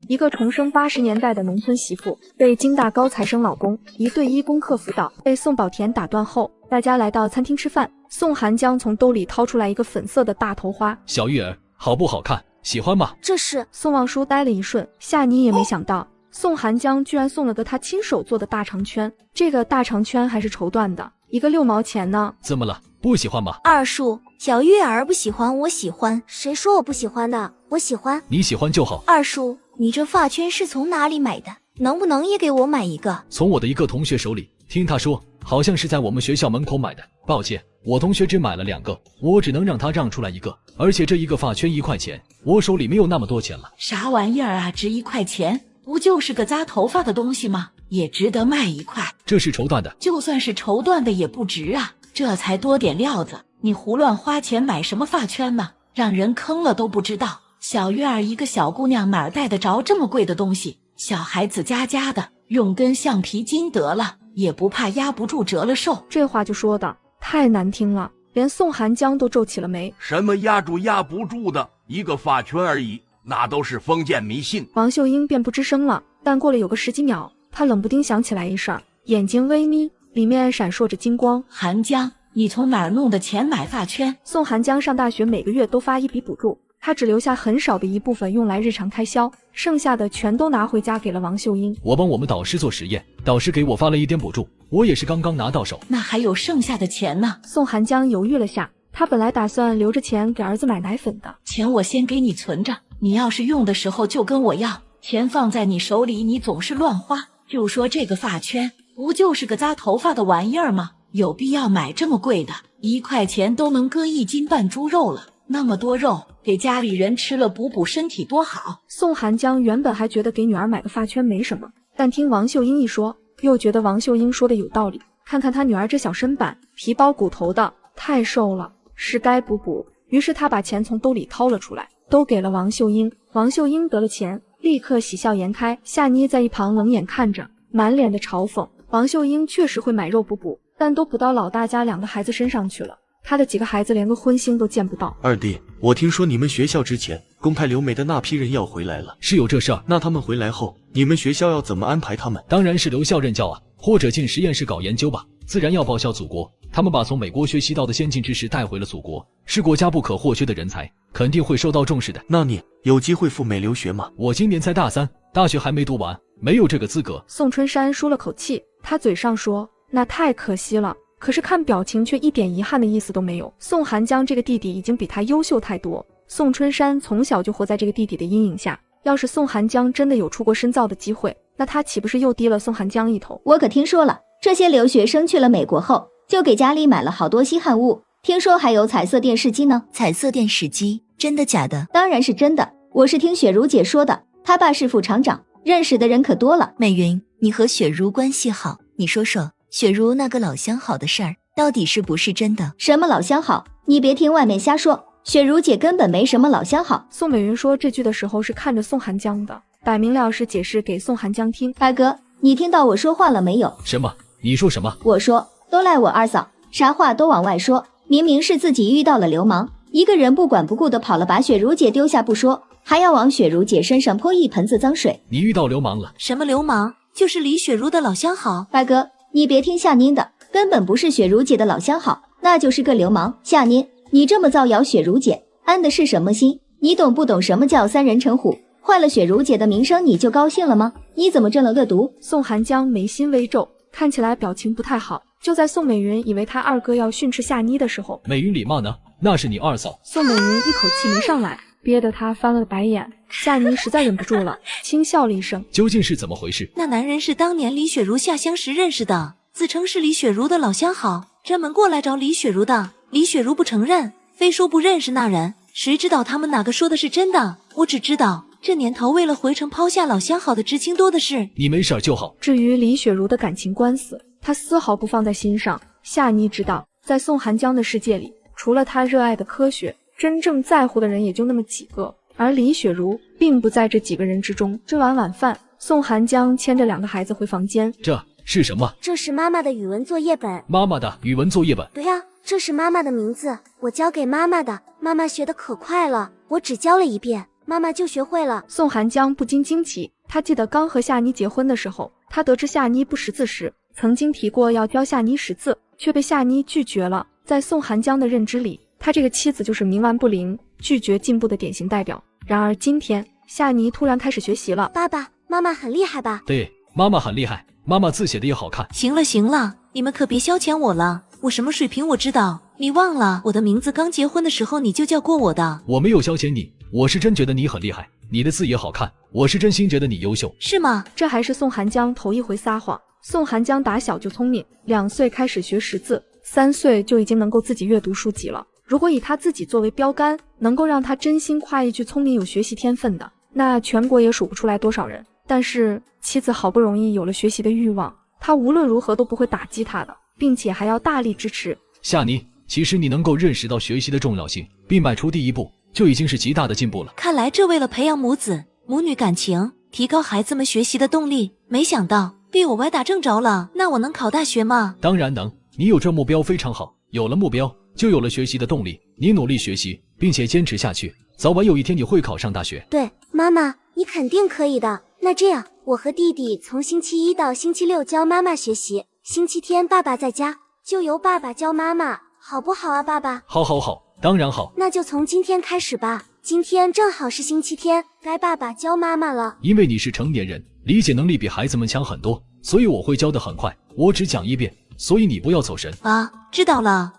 一个重生80年代的农村媳妇，被京大高材生老公1对1功课辅导，被宋宝田打断后，大家来到餐厅吃饭。宋寒江从兜里掏出来一个粉色的大头花，小玉儿，好不好看？喜欢吗？这是。宋望舒呆了一瞬，夏妮也没想到，宋寒江居然送了个他亲手做的大长圈，这个大长圈还是绸缎的，一个6毛钱呢。怎么了？不喜欢吗？二叔，小月儿不喜欢，我喜欢。谁说我不喜欢的？我喜欢。你喜欢就好。二叔，你这发圈是从哪里买的？能不能也给我买一个？从我的一个同学手里，听他说好像是在我们学校门口买的。抱歉，我同学只买了2个，我只能让他让出来1个，而且这一个发圈1块钱，我手里没有那么多钱了。啥玩意儿啊，值1块钱？不就是个扎头发的东西吗？也值得卖1块。这是绸缎的。就算是绸缎的也不值啊，这才多点料子，你胡乱花钱买什么发圈呢？让人坑了都不知道。小月儿一个小姑娘哪带得着这么贵的东西？小孩子家家的，用根橡皮筋得了，也不怕压不住折了寿。这话就说的太难听了，连宋寒江都皱起了眉。什么压住压不住的，一个发圈而已，那都是封建迷信。王秀英便不吱声了，但过了有个10几秒，她冷不丁想起来一事儿，眼睛微眯，里面闪烁着金光。寒江，你从哪儿弄的钱买发圈？宋寒江上大学每个月都发一笔补助，他只留下很少的一部分用来日常开销，剩下的全都拿回家给了王秀英。我帮我们导师做实验，导师给我发了一点补助，我也是刚刚拿到手。那还有剩下的钱呢？宋寒江犹豫了下，他本来打算留着钱给儿子买奶粉的。钱我先给你存着，你要是用的时候就跟我要。钱放在你手里，你总是乱花。就说这个发圈，不就是个扎头发的玩意儿吗？有必要买这么贵的？1块钱都能割1斤半猪肉了，那么多肉，给家里人吃了补补身体多好。宋寒江原本还觉得给女儿买个发圈没什么，但听王秀英一说，又觉得王秀英说的有道理。看看他女儿这小身板，皮包骨头的，太瘦了，是该补补。于是他把钱从兜里掏了出来，都给了王秀英。王秀英得了钱，立刻喜笑颜开。夏妮在一旁冷眼看着，满脸的嘲讽。王秀英确实会买肉补补，但都补到老大家2个孩子身上去了，他的几个孩子连个荤腥都见不到。二弟，我听说你们学校之前公派留美的那批人要回来了。是有这事儿？那他们回来后，你们学校要怎么安排他们？当然是留校任教啊，或者进实验室搞研究吧。自然要报效祖国，他们把从美国学习到的先进知识带回了祖国，是国家不可或缺的人才，肯定会受到重视的。那你有机会赴美留学吗？我今年才大3，大学还没读完，没有这个资格。宋春山舒了口气，他嘴上说那太可惜了，可是看表情却一点遗憾的意思都没有。宋寒江这个弟弟已经比他优秀太多，宋春山从小就活在这个弟弟的阴影下，要是宋寒江真的有出国深造的机会，那他岂不是又低了宋寒江一头？我可听说了，这些留学生去了美国后，就给家里买了好多稀罕物，听说还有彩色电视机呢。彩色电视机，真的假的？当然是真的，我是听雪茹姐说的，她爸是副厂长，认识的人可多了。美云，你和雪茹关系好，你说说雪茹那个老相好的事儿到底是不是真的？什么老相好？你别听外面瞎说，雪茹姐根本没什么老相好。宋美云说这句的时候是看着宋寒江的，摆明了是解释给宋寒江听。二哥，你听到我说话了没有？什么？你说什么？我说都赖我二嫂，啥话都往外说，明明是自己遇到了流氓，一个人不管不顾的跑了，把雪茹姐丢下不说，还要往雪茹姐身上泼一盆子脏水。你遇到流氓了？什么流氓？就是李雪茹的老相好。八哥，你别听夏妮的，根本不是雪茹姐的老相好，那就是个流氓。夏妮，你这么造谣雪茹姐，安的是什么心？你懂不懂什么叫三人成虎？坏了雪茹姐的名声，你就高兴了吗？你怎么中了恶毒？宋寒江眉心微皱，看起来表情不太好。就在宋美云以为他二哥要训斥夏妮的时候，美云礼貌呢？那是你二嫂。宋美云一口气没上来，憋得他翻了白眼。夏妮实在忍不住了，轻笑了一声。究竟是怎么回事？那男人是当年李雪茹下乡时认识的，自称是李雪茹的老相好，专门过来找李雪茹的。李雪茹不承认，非说不认识那人。谁知道他们哪个说的是真的？我只知道这年头为了回城抛下老相好的知青多的是。你没事就好。至于李雪茹的感情官司，他丝毫不放在心上。夏妮知道，在宋寒江的世界里，除了他热爱的科学，真正在乎的人也就那么几个，而李雪茹并不在这几个人之中。吃完晚饭，宋寒江牵着2个孩子回房间。这是什么？这是妈妈的语文作业本。妈妈的语文作业本？对呀，这是妈妈的名字，我教给妈妈的。妈妈学得可快了，我只教了1遍，妈妈就学会了。宋寒江不禁惊奇，他记得刚和夏妮结婚的时候，他得知夏妮不识字时，曾经提过要教夏妮识字，却被夏妮拒绝了。在宋寒江的认知里，他这个妻子就是冥顽不灵、拒绝进步的典型代表。然而今天，夏妮突然开始学习了。爸爸妈妈很厉害吧？对，妈妈很厉害，妈妈字写的也好看。行了行了，你们可别消遣我了，我什么水平我知道。你忘了我的名字刚结婚的时候你就叫过我的。我没有消遣你，我是真觉得你很厉害，你的字也好看，我是真心觉得你优秀。是吗？这还是宋寒江头一回撒谎。宋寒江打小就聪明，2岁开始学识字，3岁就已经能够自己阅读书籍了。如果以他自己作为标杆，能够让他真心夸一句聪明有学习天分的，那全国也数不出来多少人。但是妻子好不容易有了学习的欲望，他无论如何都不会打击他的，并且还要大力支持。夏妮，其实你能够认识到学习的重要性，并迈出第一步，就已经是极大的进步了。看来这为了培养母子母女感情，提高孩子们学习的动力，没想到被我歪打正着了。那我能考大学吗？当然能，你有这目标非常好，有了目标就有了学习的动力，你努力学习并且坚持下去，早晚有一天你会考上大学。对，妈妈，你肯定可以的。那这样，我和弟弟从星期1到星期6教妈妈学习，星期天爸爸在家，就由爸爸教妈妈，好不好啊，爸爸？好好好，当然好。那就从今天开始吧，今天正好是星期天，该爸爸教妈妈了。因为你是成年人，理解能力比孩子们强很多，所以我会教得很快，我只讲1遍，所以你不要走神啊。知道了。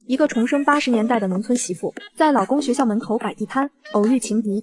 一个重生80年代的农村媳妇，在老公学校门口摆地摊，偶遇情敌。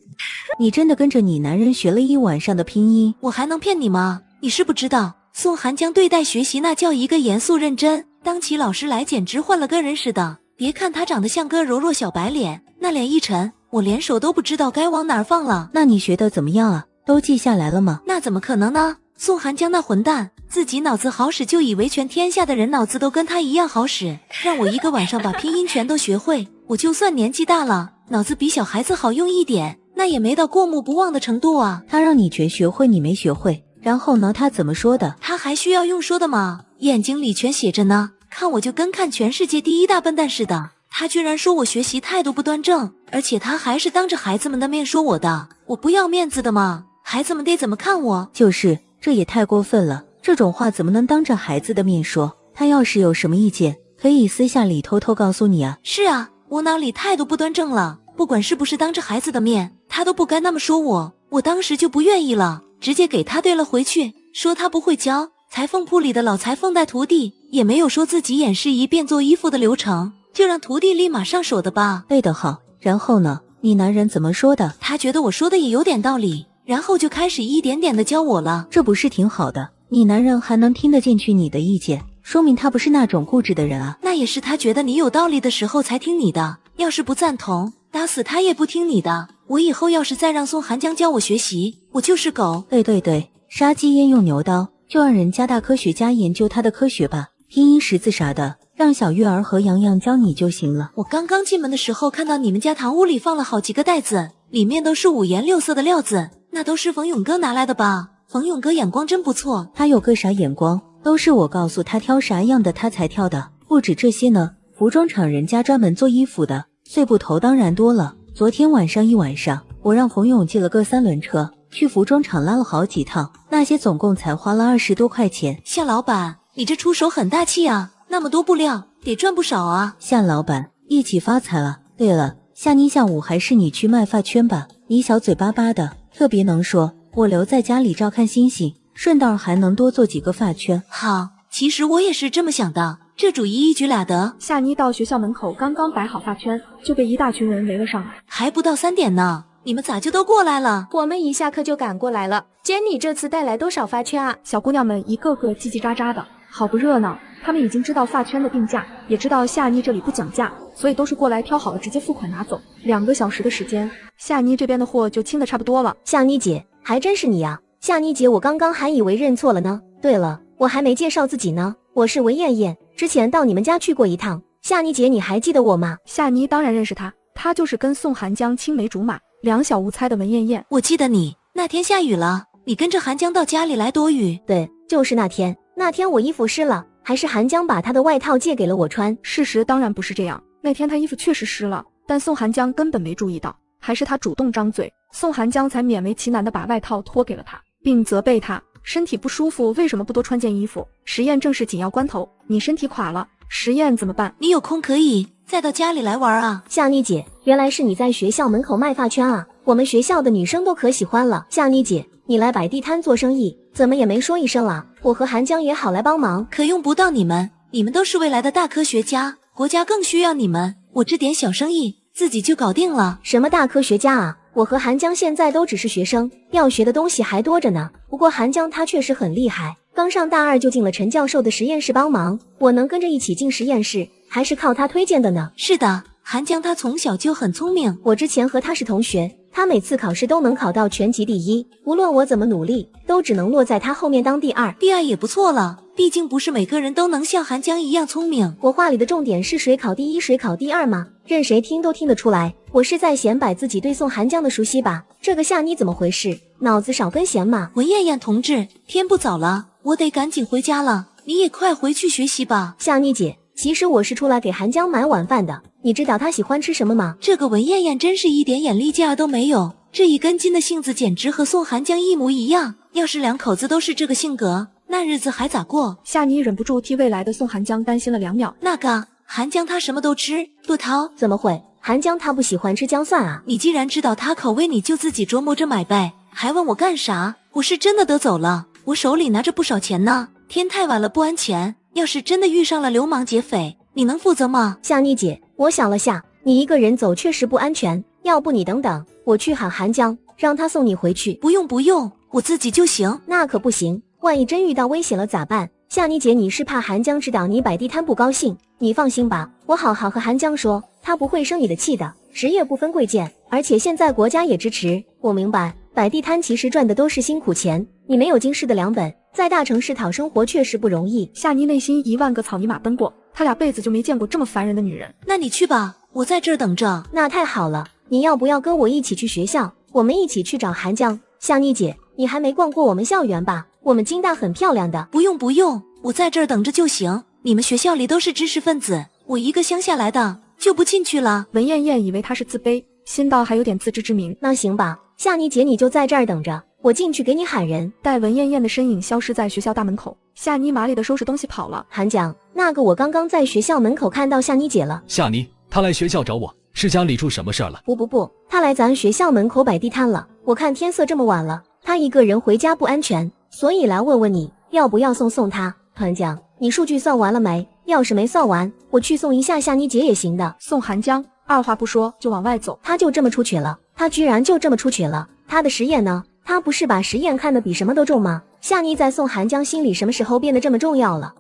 你真的跟着你男人学了1晚上的拼音？我还能骗你吗？你是不知道，宋寒江对待学习那叫一个严肃认真，当起老师来简直换了个人似的。别看他长得像个柔弱小白脸，那脸一沉，我连手都不知道该往哪儿放了。那你学的怎么样啊？都记下来了吗？那怎么可能呢？宋寒江那混蛋，自己脑子好使，就以为全天下的人脑子都跟他一样好使，让我一个晚上把拼音全都学会。我就算年纪大了，脑子比小孩子好用一点，那也没到过目不忘的程度啊。他让你全学会，你没学会，然后呢？他怎么说的？他还需要用说的吗？眼睛里全写着呢，看我就跟看全世界第1大笨蛋似的。他居然说我学习态度不端正，而且他还是当着孩子们的面说我的，我不要面子的吗？孩子们得怎么看我？就是，这也太过分了，这种话怎么能当着孩子的面说？他要是有什么意见，可以私下里偷偷告诉你啊。是啊，我哪里态度不端正了？不管是不是当着孩子的面，他都不该那么说我。我当时就不愿意了，直接给他怼了回去，说他不会教。裁缝铺里的老裁缝带徒弟，也没有说自己演示1遍做衣服的流程，就让徒弟立马上手的吧。对得好，然后呢？你男人怎么说的？他觉得我说的也有点道理，然后就开始一点点的教我了。这不是挺好的？你男人还能听得进去你的意见，说明他不是那种固执的人啊。那也是他觉得你有道理的时候才听你的，要是不赞同，打死他也不听你的。我以后要是再让宋寒江教我学习，我就是狗。对，杀鸡焉用牛刀，就让人家大科学家研究他的科学吧，拼音识字啥的，让小月儿和洋洋教你就行了。我刚刚进门的时候看到你们家堂屋里放了好几个袋子，里面都是5颜6色的料子，那都是冯勇哥拿来的吧？冯勇哥眼光真不错，他有个啥眼光，都是我告诉他挑啥样的他才挑的。不止这些呢，服装厂人家专门做衣服的，碎布头当然多了。昨天晚上一晚上，我让冯勇借了个3轮车，去服装厂拉了好几趟，那些总共才花了20多块钱。夏老板，你这出手很大气啊，那么多布料得赚不少啊。夏老板，一起发财了。对了，夏妮下午还是你去卖发圈吧，你小嘴巴巴的，特别能说，我留在家里照看星星，顺道还能多做几个发圈。好，其实我也是这么想的，这主意一举俩得。夏妮到学校门口刚刚摆好发圈，就被一大群人围了上来。还不到3点呢，你们咋就都过来了？我们一下课就赶过来了。姐，你这次带来多少发圈啊？小姑娘们一个个叽叽喳喳的，好不热闹。他们已经知道发圈的定价，也知道夏妮这里不讲价，所以都是过来挑好了直接付款拿走。2个小时的时间，夏妮这边的货就清的差不多了。夏妮姐，还真是你啊！夏妮姐，我刚刚还以为认错了呢。对了，我还没介绍自己呢，我是文艳艳，之前到你们家去过一趟。夏妮姐，你还记得我吗？夏妮当然认识她，她就是跟宋寒江青梅竹马、两小无猜的文艳艳。我记得你那天下雨了，你跟着韩江到家里来躲雨。对，就是那天。那天我衣服湿了，还是韩江把他的外套借给了我穿。事实当然不是这样，那天他衣服确实湿了，但宋寒江根本没注意到，还是他主动张嘴，宋寒江才勉为其难地把外套脱给了他，并责备他身体不舒服为什么不多穿件衣服，实验正是紧要关头，你身体垮了，实验怎么办？你有空可以再到家里来玩啊。夏妮姐，原来是你在学校门口卖发圈啊，我们学校的女生都可喜欢了。夏妮姐，你来摆地摊做生意，怎么也没说一声啊？我和韩江也好来帮忙。可用不到你们，你们都是未来的大科学家，国家更需要你们，我这点小生意自己就搞定了。什么大科学家啊？我和韩江现在都只是学生，要学的东西还多着呢。不过韩江他确实很厉害，刚上大2就进了陈教授的实验室帮忙，我能跟着一起进实验室，还是靠他推荐的呢。是的，韩江他从小就很聪明，我之前和他是同学，他每次考试都能考到全级第1，无论我怎么努力，都只能落在他后面当第2。第2也不错了，毕竟不是每个人都能像韩江一样聪明。我话里的重点是谁考第1谁考第2吗？任谁听都听得出来，我是在显摆自己对宋寒江的熟悉吧？这个夏妮怎么回事？脑子少根弦嘛！文艳艳同志，天不早了，我得赶紧回家了，你也快回去学习吧。夏妮姐，其实我是出来给韩江买晚饭的，你知道他喜欢吃什么吗？这个文艳艳真是一点眼力劲儿都没有，这一根筋的性子简直和宋寒江一模一样。要是2口子都是这个性格，那日子还咋过？夏妮忍不住替未来的宋寒江担心了2秒。那个韩江他什么都吃，不掏？怎么会？韩江他不喜欢吃姜蒜啊？你既然知道他口味，你就自己琢磨着买呗，还问我干啥？我是真的得走了，我手里拿着不少钱呢，天太晚了不安全，要是真的遇上了流氓劫匪，你能负责吗？夏妮姐，我想了下，你一个人走确实不安全，要不你等等，我去喊韩江，让他送你回去。不用不用，我自己就行。那可不行，万一真遇到危险了咋办？夏妮姐，你是怕韩江知道你摆地摊不高兴？你放心吧，我好好和韩江说，他不会生你的气的。职业不分贵贱，而且现在国家也支持。我明白，摆地摊其实赚的都是辛苦钱，你没有经世的2本，在大城市讨生活确实不容易。夏妮内心1万个草泥马奔过，他俩辈子就没见过这么烦人的女人。那你去吧，我在这儿等着。那太好了，你要不要跟我一起去学校？我们一起去找韩江。夏妮姐，你还没逛过我们校园吧？我们京大很漂亮的。不用不用，我在这儿等着就行。你们学校里都是知识分子，我一个乡下来的就不进去了。文艳艳以为他是自卑，心道还有点自知之明。那行吧，夏妮姐你就在这儿等着，我进去给你喊人。待文艳艳的身影消失在学校大门口，夏妮麻利的收拾东西跑了。韩江，那个我刚刚在学校门口看到夏妮姐了。夏妮，她来学校找我，是家里出什么事儿了？不，她来咱学校门口摆地摊了。我看天色这么晚了，她一个人回家不安全，所以来问问你要不要送她。韩江，你数据算完了没？要是没算完，我去送一下夏妮姐也行的。宋寒江二话不说就往外走，他就这么出去了，他居然就这么出去了。他的实验呢？他不是把实验看得比什么都重吗？夏妮在宋寒江心里什么时候变得这么重要了？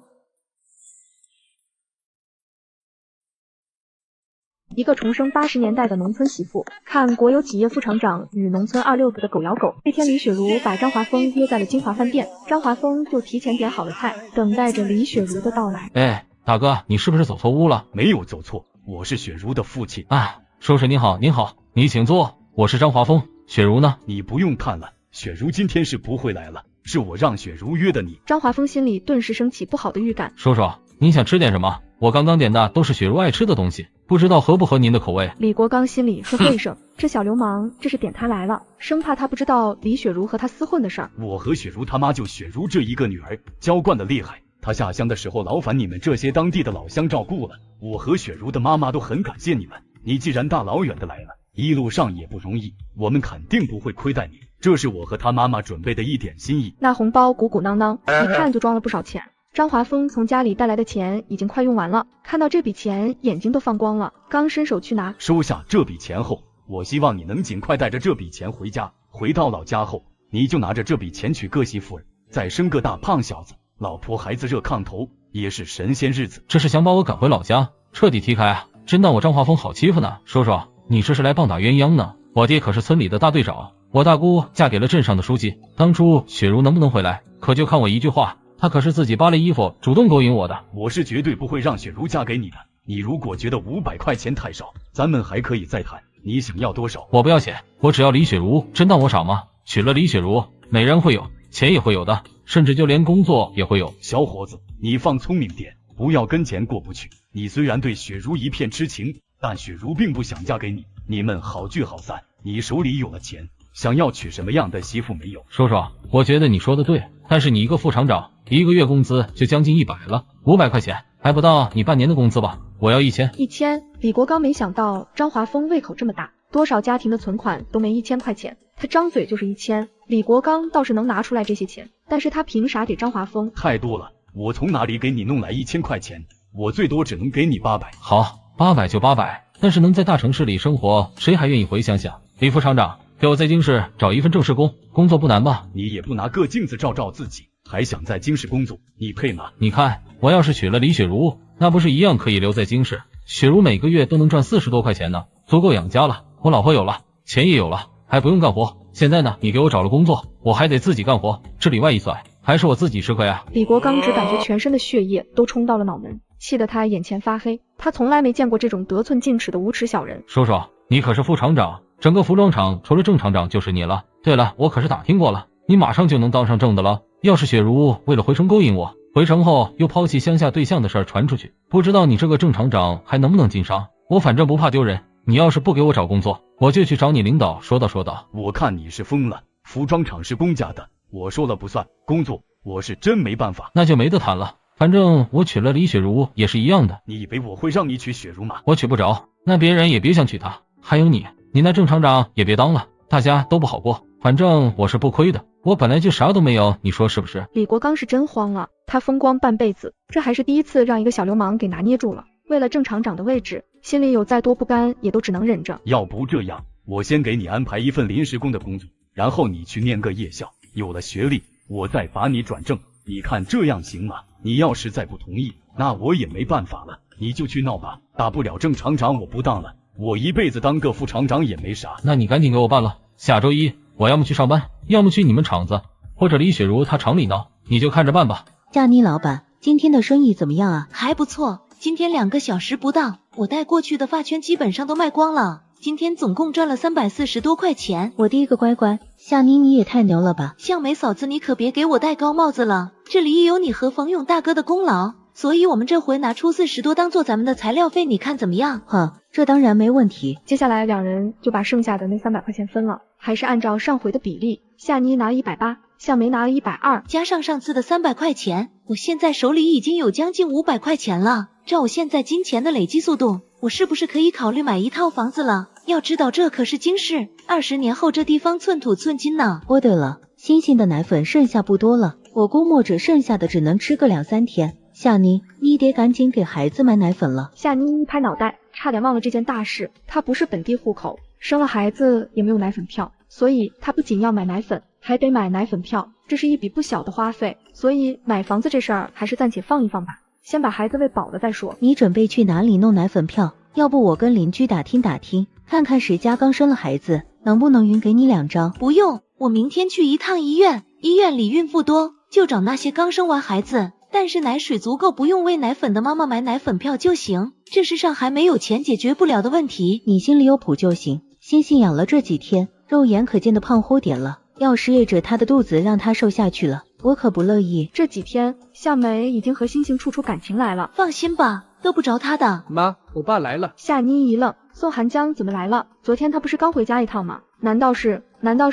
一个重生80年代的农村媳妇，看国有企业副厂长与农村26子的狗咬狗。那天李雪茹把张华峰约在了金华饭店，张华峰就提前点好了菜，等待着李雪茹的到来。哎，大哥，你是不是走错屋了？没有走错，我是雪茹的父亲。啊，叔叔您好，您好，你请坐，我是张华峰。雪茹呢？你不用看了，雪茹今天是不会来了。是我让雪茹约的你。张华峰心里顿时升起不好的预感。叔叔，您想吃点什么？我刚刚点的都是雪茹爱吃的东西，不知道合不合您的口味。李国刚心里说对声，这小流氓这是点他来了，生怕他不知道李雪茹和他厮混的事儿。我和雪茹他妈就雪茹这一个女儿，娇惯的厉害。她下乡的时候劳烦你们这些当地的老乡照顾了，我和雪茹的妈妈都很感谢你们。你既然大老远的来了，一路上也不容易，我们肯定不会亏待你，这是我和他妈妈准备的一点心意。那红包鼓鼓囊囊，一看就装了不少钱。张华峰从家里带来的钱已经快用完了，看到这笔钱眼睛都放光了，刚伸手去拿。收下这笔钱后，我希望你能尽快带着这笔钱回家。回到老家后，你就拿着这笔钱娶个媳妇儿，再生个大胖小子，老婆孩子热炕头，也是神仙日子。这是想把我赶回老家，彻底踢开啊！真当我张华峰好欺负呢？叔叔，你这是来棒打鸳鸯呢？我爹可是村里的大队长，我大姑嫁给了镇上的书记。当初雪茹能不能回来，可就看我一句话。他可是自己扒了衣服主动勾引我的。我是绝对不会让雪茹嫁给你的。你如果觉得500块钱太少，咱们还可以再谈。你想要多少？我不要钱，我只要李雪茹。真当我傻吗？娶了李雪茹，美人会有，钱也会有的，甚至就连工作也会有。小伙子，你放聪明点，不要跟钱过不去。你虽然对雪茹一片痴情，但雪茹并不想嫁给你，你们好聚好散。你手里有了钱，想要娶什么样的媳妇没有？叔叔，我觉得你说的对，但是你一个副厂长，一个月工资就将近100了，500块钱还不到你半年的工资吧？我要1000。1000？李国刚没想到张华峰胃口这么大，多少家庭的存款都没1000块钱，他张嘴就是1000。李国刚倒是能拿出来这些钱，但是他凭啥给张华峰？太多了，我从哪里给你弄来1000块钱？我最多只能给你800。好，800就800，但是能在大城市里生活，谁还愿意回乡下？李副厂长，给我在京市找一份正式工，工作不难吧？你也不拿个镜子照照自己，还想在京市工作，你配吗？你看，我要是娶了李雪茹，那不是一样可以留在京市？雪茹每个月都能赚40多块钱呢，足够养家了。我老婆有了，钱也有了，还不用干活。现在呢，你给我找了工作，我还得自己干活，这里外一算，还是我自己吃亏啊。李国刚只感觉全身的血液都冲到了脑门，气得他眼前发黑。他从来没见过这种得寸进尺的无耻小人。叔叔，你可是副厂长，整个服装厂除了郑厂长就是你了。对了，我可是打听过了，你马上就能当上正的了。要是雪茹为了回城勾引我，回城后又抛弃乡下对象的事儿传出去，不知道你这个郑厂长还能不能经商。我反正不怕丢人，你要是不给我找工作，我就去找你领导说道说道。我看你是疯了，服装厂是公家的，我说了不算，工作我是真没办法。那就没得谈了，反正我娶了李雪茹也是一样的。你以为我会让你娶雪茹吗？我娶不着，那别人也别想娶她。还有你那郑厂长也别当了，大家都不好过。反正我是不亏的，我本来就啥都没有，你说是不是？李国刚是真慌了，他风光半辈子，这还是第一次让一个小流氓给拿捏住了。为了郑厂长的位置，心里有再多不甘也都只能忍着。要不这样，我先给你安排一份临时工的工作，然后你去念个夜校，有了学历，我再把你转正。你看这样行吗？你要是再不同意，那我也没办法了，你就去闹吧，大不了郑厂长我不当了，我一辈子当个副厂长也没啥。那你赶紧给我办了，下周1我要么去上班，要么去你们厂子，或者李雪茹她厂里呢，你就看着办吧。佳妮老板，今天的生意怎么样啊？还不错，今天2个小时不到，我带过去的发圈基本上都卖光了。今天总共赚了340多块钱。我第一个乖乖，夏妮你也太牛了吧！向梅嫂子，你可别给我戴高帽子了，这里也有你和冯勇大哥的功劳，所以我们这回拿出40多当做咱们的材料费，你看怎么样？这当然没问题。接下来两人就把剩下的那300块钱分了，还是按照上回的比例，夏妮拿了180，向梅拿了120，加上上次的300块钱，我现在手里已经有将近500块钱了。照我现在金钱的累积速度，我是不是可以考虑买一套房子了？要知道这可是京市，20年后这地方寸土寸金呢。哦对了，星星的奶粉剩下不多了，我估摸着剩下的只能吃个2-3天。夏妮，你得赶紧给孩子买奶粉了。夏妮一拍脑袋，差点忘了这件大事。她不是本地户口，生了孩子也没有奶粉票，所以她不仅要买奶粉，还得买奶粉票，这是一笔不小的花费。所以买房子这事儿还是暂且放一放吧，先把孩子喂饱了再说。你准备去哪里弄奶粉票？要不我跟邻居打听打听，看看谁家刚生了孩子，能不能匀给你2张？不用，我明天去一趟医院，医院里孕妇多，就找那些刚生完孩子但是奶水足够不用喂奶粉的妈妈买奶粉票就行，这世上还没有钱解决不了的问题。你心里有谱就行。星星养了这几天，肉眼可见的胖乎点了，要是业者他的肚子让他瘦下去了，我可不乐意。这几天夏梅已经和星星处出感情来了。放心吧，都不着他的。妈，我爸来了。夏妮一愣，宋寒江怎么来了？昨天他不是刚回家一趟吗？难道是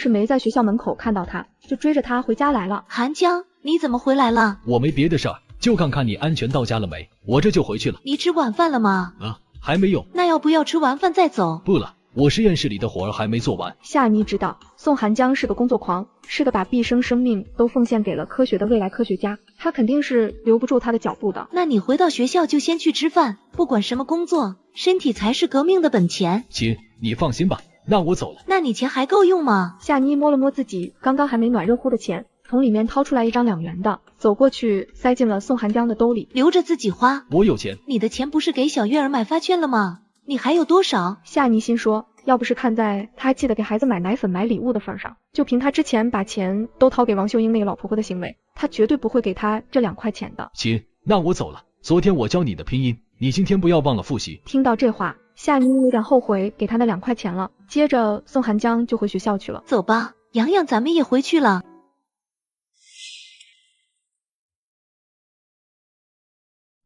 没在学校门口看到他，就追着他回家来了？寒江，你怎么回来了？我没别的事儿，就看看你安全到家了没，我这就回去了。你吃晚饭了吗？还没有。那要不要吃完饭再走？不了，我实验室里的活儿还没做完。夏妮知道宋寒江是个工作狂，是个把毕生生命都奉献给了科学的未来科学家，他肯定是留不住他的脚步的。那你回到学校就先去吃饭，不管什么工作，身体才是革命的本钱。亲，你放心吧，那我走了。那你钱还够用吗？夏妮摸了摸自己刚刚还没暖热乎的钱，从里面掏出来一张2元的，走过去塞进了宋寒江的兜里，留着自己花。我有钱。你的钱不是给小月儿买发圈了吗？你还有多少？夏妮心说，要不是看在他还记得给孩子买奶粉买礼物的份上，就凭他之前把钱都掏给王秀英那个老婆婆的行为，他绝对不会给他这2块钱的。亲，那我走了。昨天我教你的拼音，你今天不要忘了复习。听到这话，夏妮有点后悔给他那2块钱了。接着宋寒江就回学校去了。走吧，洋洋，咱们也回去了。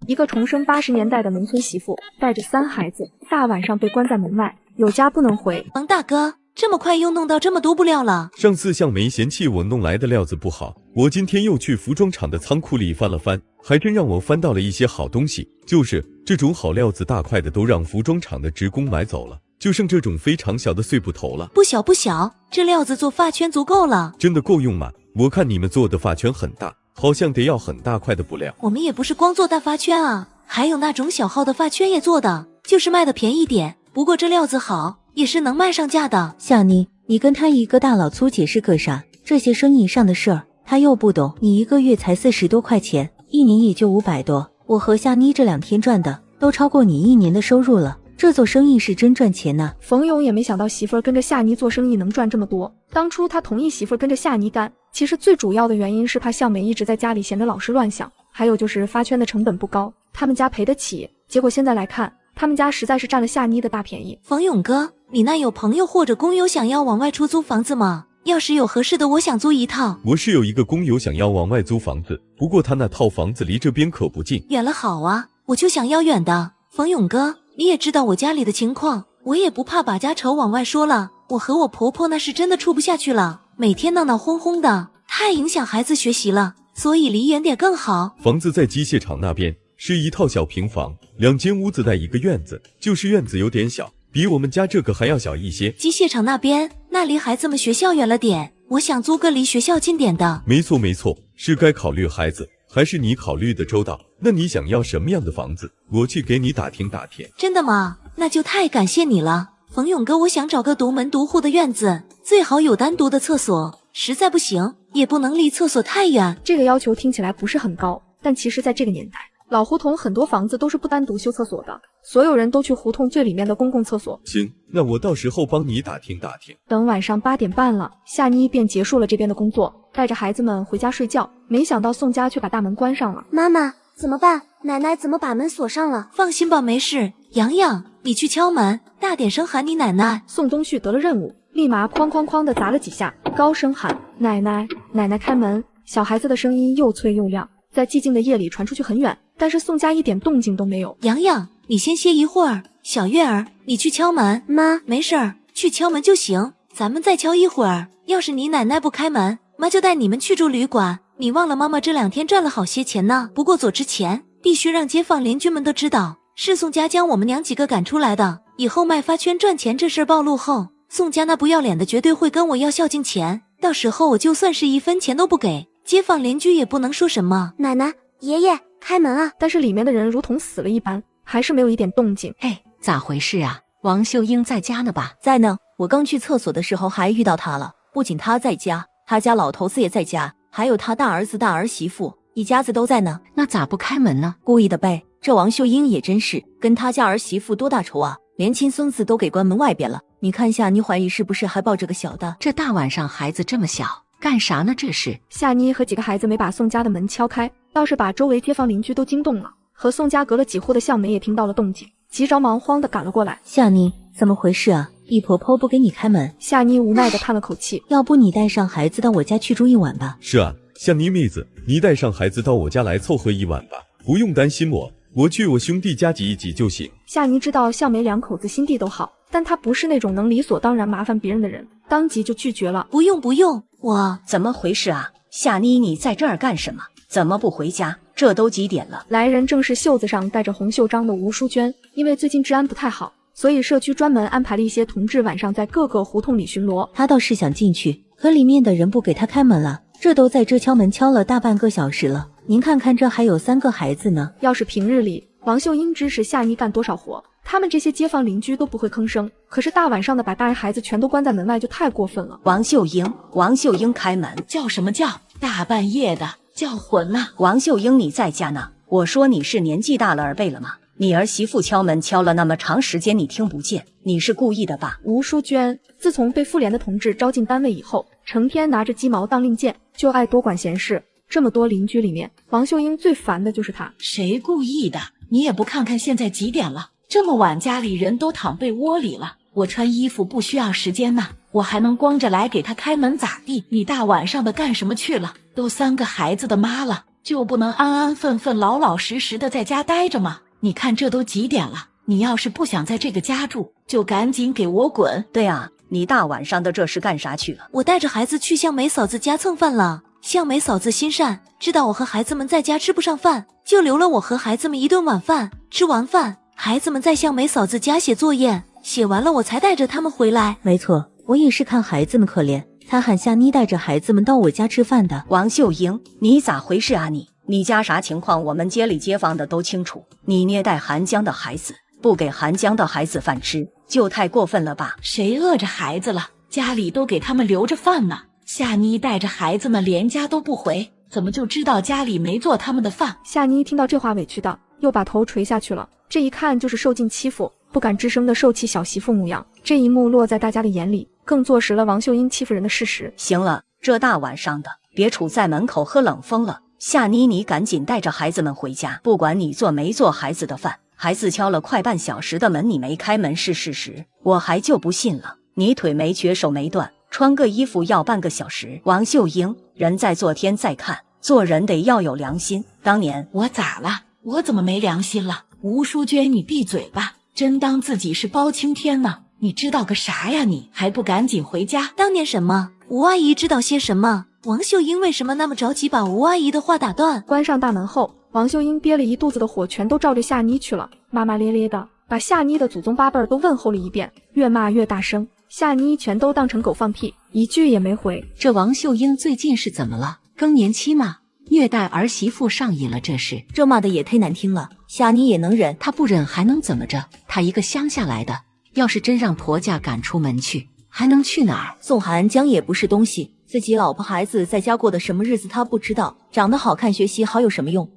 一个重生80年代的农村媳妇，带着3孩子，大晚上被关在门外，有家不能回。王大哥，这么快又弄到这么多布料了？上次向梅嫌弃我弄来的料子不好，我今天又去服装厂的仓库里翻了翻，还真让我翻到了一些好东西。就是这种好料子，大块的都让服装厂的职工买走了，就剩这种非常小的碎布头了。不小不小，这料子做发圈足够了。真的够用吗？我看你们做的发圈很大，好像得要很大块的布料。我们也不是光做大发圈啊，还有那种小号的发圈也做的，就是卖的便宜点。不过这料子好，也是能卖上价的。夏妮，你跟他一个大老粗解释个啥？这些生意上的事儿他又不懂。你一个月才40多块钱，一年也就500多。我和夏妮这2天赚的都超过你1年的收入了。这做生意是真赚钱呐。冯勇也没想到媳妇儿跟着夏妮做生意能赚这么多。当初他同意媳妇儿跟着夏妮干，其实最主要的原因是怕向美一直在家里闲着老是乱想，还有就是发圈的成本不高，他们家赔得起。结果现在来看，他们家实在是占了夏妮的大便宜。冯勇哥，你那有朋友或者工友想要往外出租房子吗？要是有合适的，我想租一套。我是有一个工友想要往外租房子，不过他那套房子离这边可不近。远了好啊，我就想要远的。冯勇哥，你也知道我家里的情况，我也不怕把家丑往外说了，我和我婆婆那是真的处不下去了，每天闹闹哄哄的，太影响孩子学习了，所以离远点更好。房子在机械厂那边，是一套小平房，2间屋子带一个院子，就是院子有点小，比我们家这个还要小一些。机械厂那边，那离孩子们学校远了点，我想租个离学校近点的。没错没错，是该考虑孩子，还是你考虑的周到。那你想要什么样的房子？我去给你打听打听。真的吗？那就太感谢你了，冯勇哥。我想找个独门独户的院子，最好有单独的厕所，实在不行也不能离厕所太远。这个要求听起来不是很高，但其实在这个年代，老胡同很多房子都是不单独修厕所的，所有人都去胡同最里面的公共厕所。行，那我到时候帮你打听打听。等晚上8点半了，夏妮便结束了这边的工作，带着孩子们回家睡觉。没想到宋家却把大门关上了。妈妈，怎么办？奶奶怎么把门锁上了？放心吧，没事。洋洋，你去敲门，大点声喊你奶奶。宋东旭得了任务，立马哐哐哐的砸了几下，高声喊奶奶，奶奶开门。小孩子的声音又脆又亮，在寂静的夜里传出去很远，但是宋家一点动静都没有。洋洋，你先歇一会儿。小月儿，你去敲门。妈，没事儿，去敲门就行，咱们再敲一会儿。要是你奶奶不开门，妈就带你们去住旅馆。你忘了妈妈这2天赚了好些钱呢。不过走之前必须让街坊邻居们都知道，是宋家将我们娘几个赶出来的。以后卖发圈赚钱这事儿暴露后，宋家那不要脸的绝对会跟我要孝敬钱，到时候我就算是1分钱都不给，街坊邻居也不能说什么。奶奶，爷爷，开门啊！但是里面的人如同死了一般，还是没有一点动静。哎，咋回事啊？王秀英在家呢吧？在呢，我刚去厕所的时候还遇到她了。不仅她在家，她家老头子也在家，还有他大儿子大儿媳妇，一家子都在呢。那咋不开门呢？故意的呗。这王秀英也真是跟他家儿媳妇多大仇啊，连亲孙子都给关门外边了。你看夏妮怀疑是不是还抱着个小的？这大晚上孩子这么小，干啥呢？这是。夏妮和几个孩子没把宋家的门敲开，倒是把周围街坊邻居都惊动了。和宋家隔了几户的向梅也听到了动静，急着忙慌地赶了过来。夏妮，怎么回事啊？易婆婆不给你开门。夏妮无奈地叹了口气，要不你带上孩子到我家去住一晚吧。是啊，夏妮妹子，你带上孩子到我家来凑合一晚吧，不用担心我去我兄弟家挤一挤就行。夏妮知道向梅两口子心地都好，但她不是那种能理所当然麻烦别人的人，当即就拒绝了。不用，我怎么回事啊？夏妮，你在这儿干什么？怎么不回家？这都几点了？来人正是袖子上戴着红袖章的吴淑娟，因为最近治安不太好，所以社区专门安排了一些同志晚上在各个胡同里巡逻。她倒是想进去，可里面的人不给她开门了，这都在这敲门敲了大半个小时了。您看看，这还有3个孩子呢。要是平日里，王秀英指使夏妮干多少活，他们这些街坊邻居都不会吭声。可是大晚上的把大人孩子全都关在门外，就太过分了。王秀英，开门！叫什么叫？大半夜的，叫混了！王秀英，你在家呢？我说你是年纪大了耳背了吗？你儿媳妇敲门敲了那么长时间，你听不见？你是故意的吧？吴淑娟自从被妇联的同志招进单位以后，成天拿着鸡毛当令箭，就爱多管闲事。这么多邻居里面，王秀英最烦的就是她。谁故意的？你也不看看现在几点了？这么晚家里人都躺被窝里了，我穿衣服不需要时间吗？我还能光着来给他开门咋地？你大晚上的干什么去了？都3个孩子的妈了，就不能安安分分老老实实的在家待着吗？你看这都几点了？你要是不想在这个家住，就赶紧给我滚！对啊，你大晚上的这是干啥去了？我带着孩子去向梅嫂子家蹭饭了。向梅嫂子心善，知道我和孩子们在家吃不上饭，就留了我和孩子们一顿晚饭。吃完饭，孩子们在向梅嫂子家写作业，写完了我才带着他们回来。没错，我也是看孩子们可怜，才喊夏妮带着孩子们到我家吃饭的。王秀英，你咋回事啊你家啥情况？我们街里街坊的都清楚。你虐待韩江的孩子，不给韩江的孩子饭吃，就太过分了吧？谁饿着孩子了？家里都给他们留着饭呢。夏妮带着孩子们连家都不回，怎么就知道家里没做他们的饭？夏妮听到这话委屈的，又把头垂下去了。这一看就是受尽欺负，不敢吱声的受气小媳妇模样。这一幕落在大家的眼里，更坐实了王秀英欺负人的事实。行了，这大晚上的，别杵在门口喝冷风了。夏妮，你赶紧带着孩子们回家，不管你做没做孩子的饭，孩子敲了快半小时的门，你没开门是事实，我还就不信了。你腿没瘸，手没断，穿个衣服要半个小时。王秀英，人在做天在看，做人得要有良心。当年我咋了？我怎么没良心了？吴淑娟，你闭嘴吧，真当自己是包青天呢？你知道个啥呀？你还不赶紧回家？当年什么？吴阿姨知道些什么？王秀英为什么那么着急把吴阿姨的话打断？关上大门后，王秀英憋了一肚子的火全都照着夏妮去了，骂骂咧咧的把夏妮的祖宗八辈都问候了一遍，越骂越大声。夏妮全都当成狗放屁，一句也没回。这王秀英最近是怎么了？更年期吗？虐待儿媳妇上瘾了，这是。这骂的也忒难听了，夏妮也能忍？她不忍还能怎么着？她一个乡下来的，要是真让婆家赶出门去，还能去哪儿？宋寒江也不是东西，自己老婆孩子在家过的什么日子他不知道，长得好看学习好有什么用？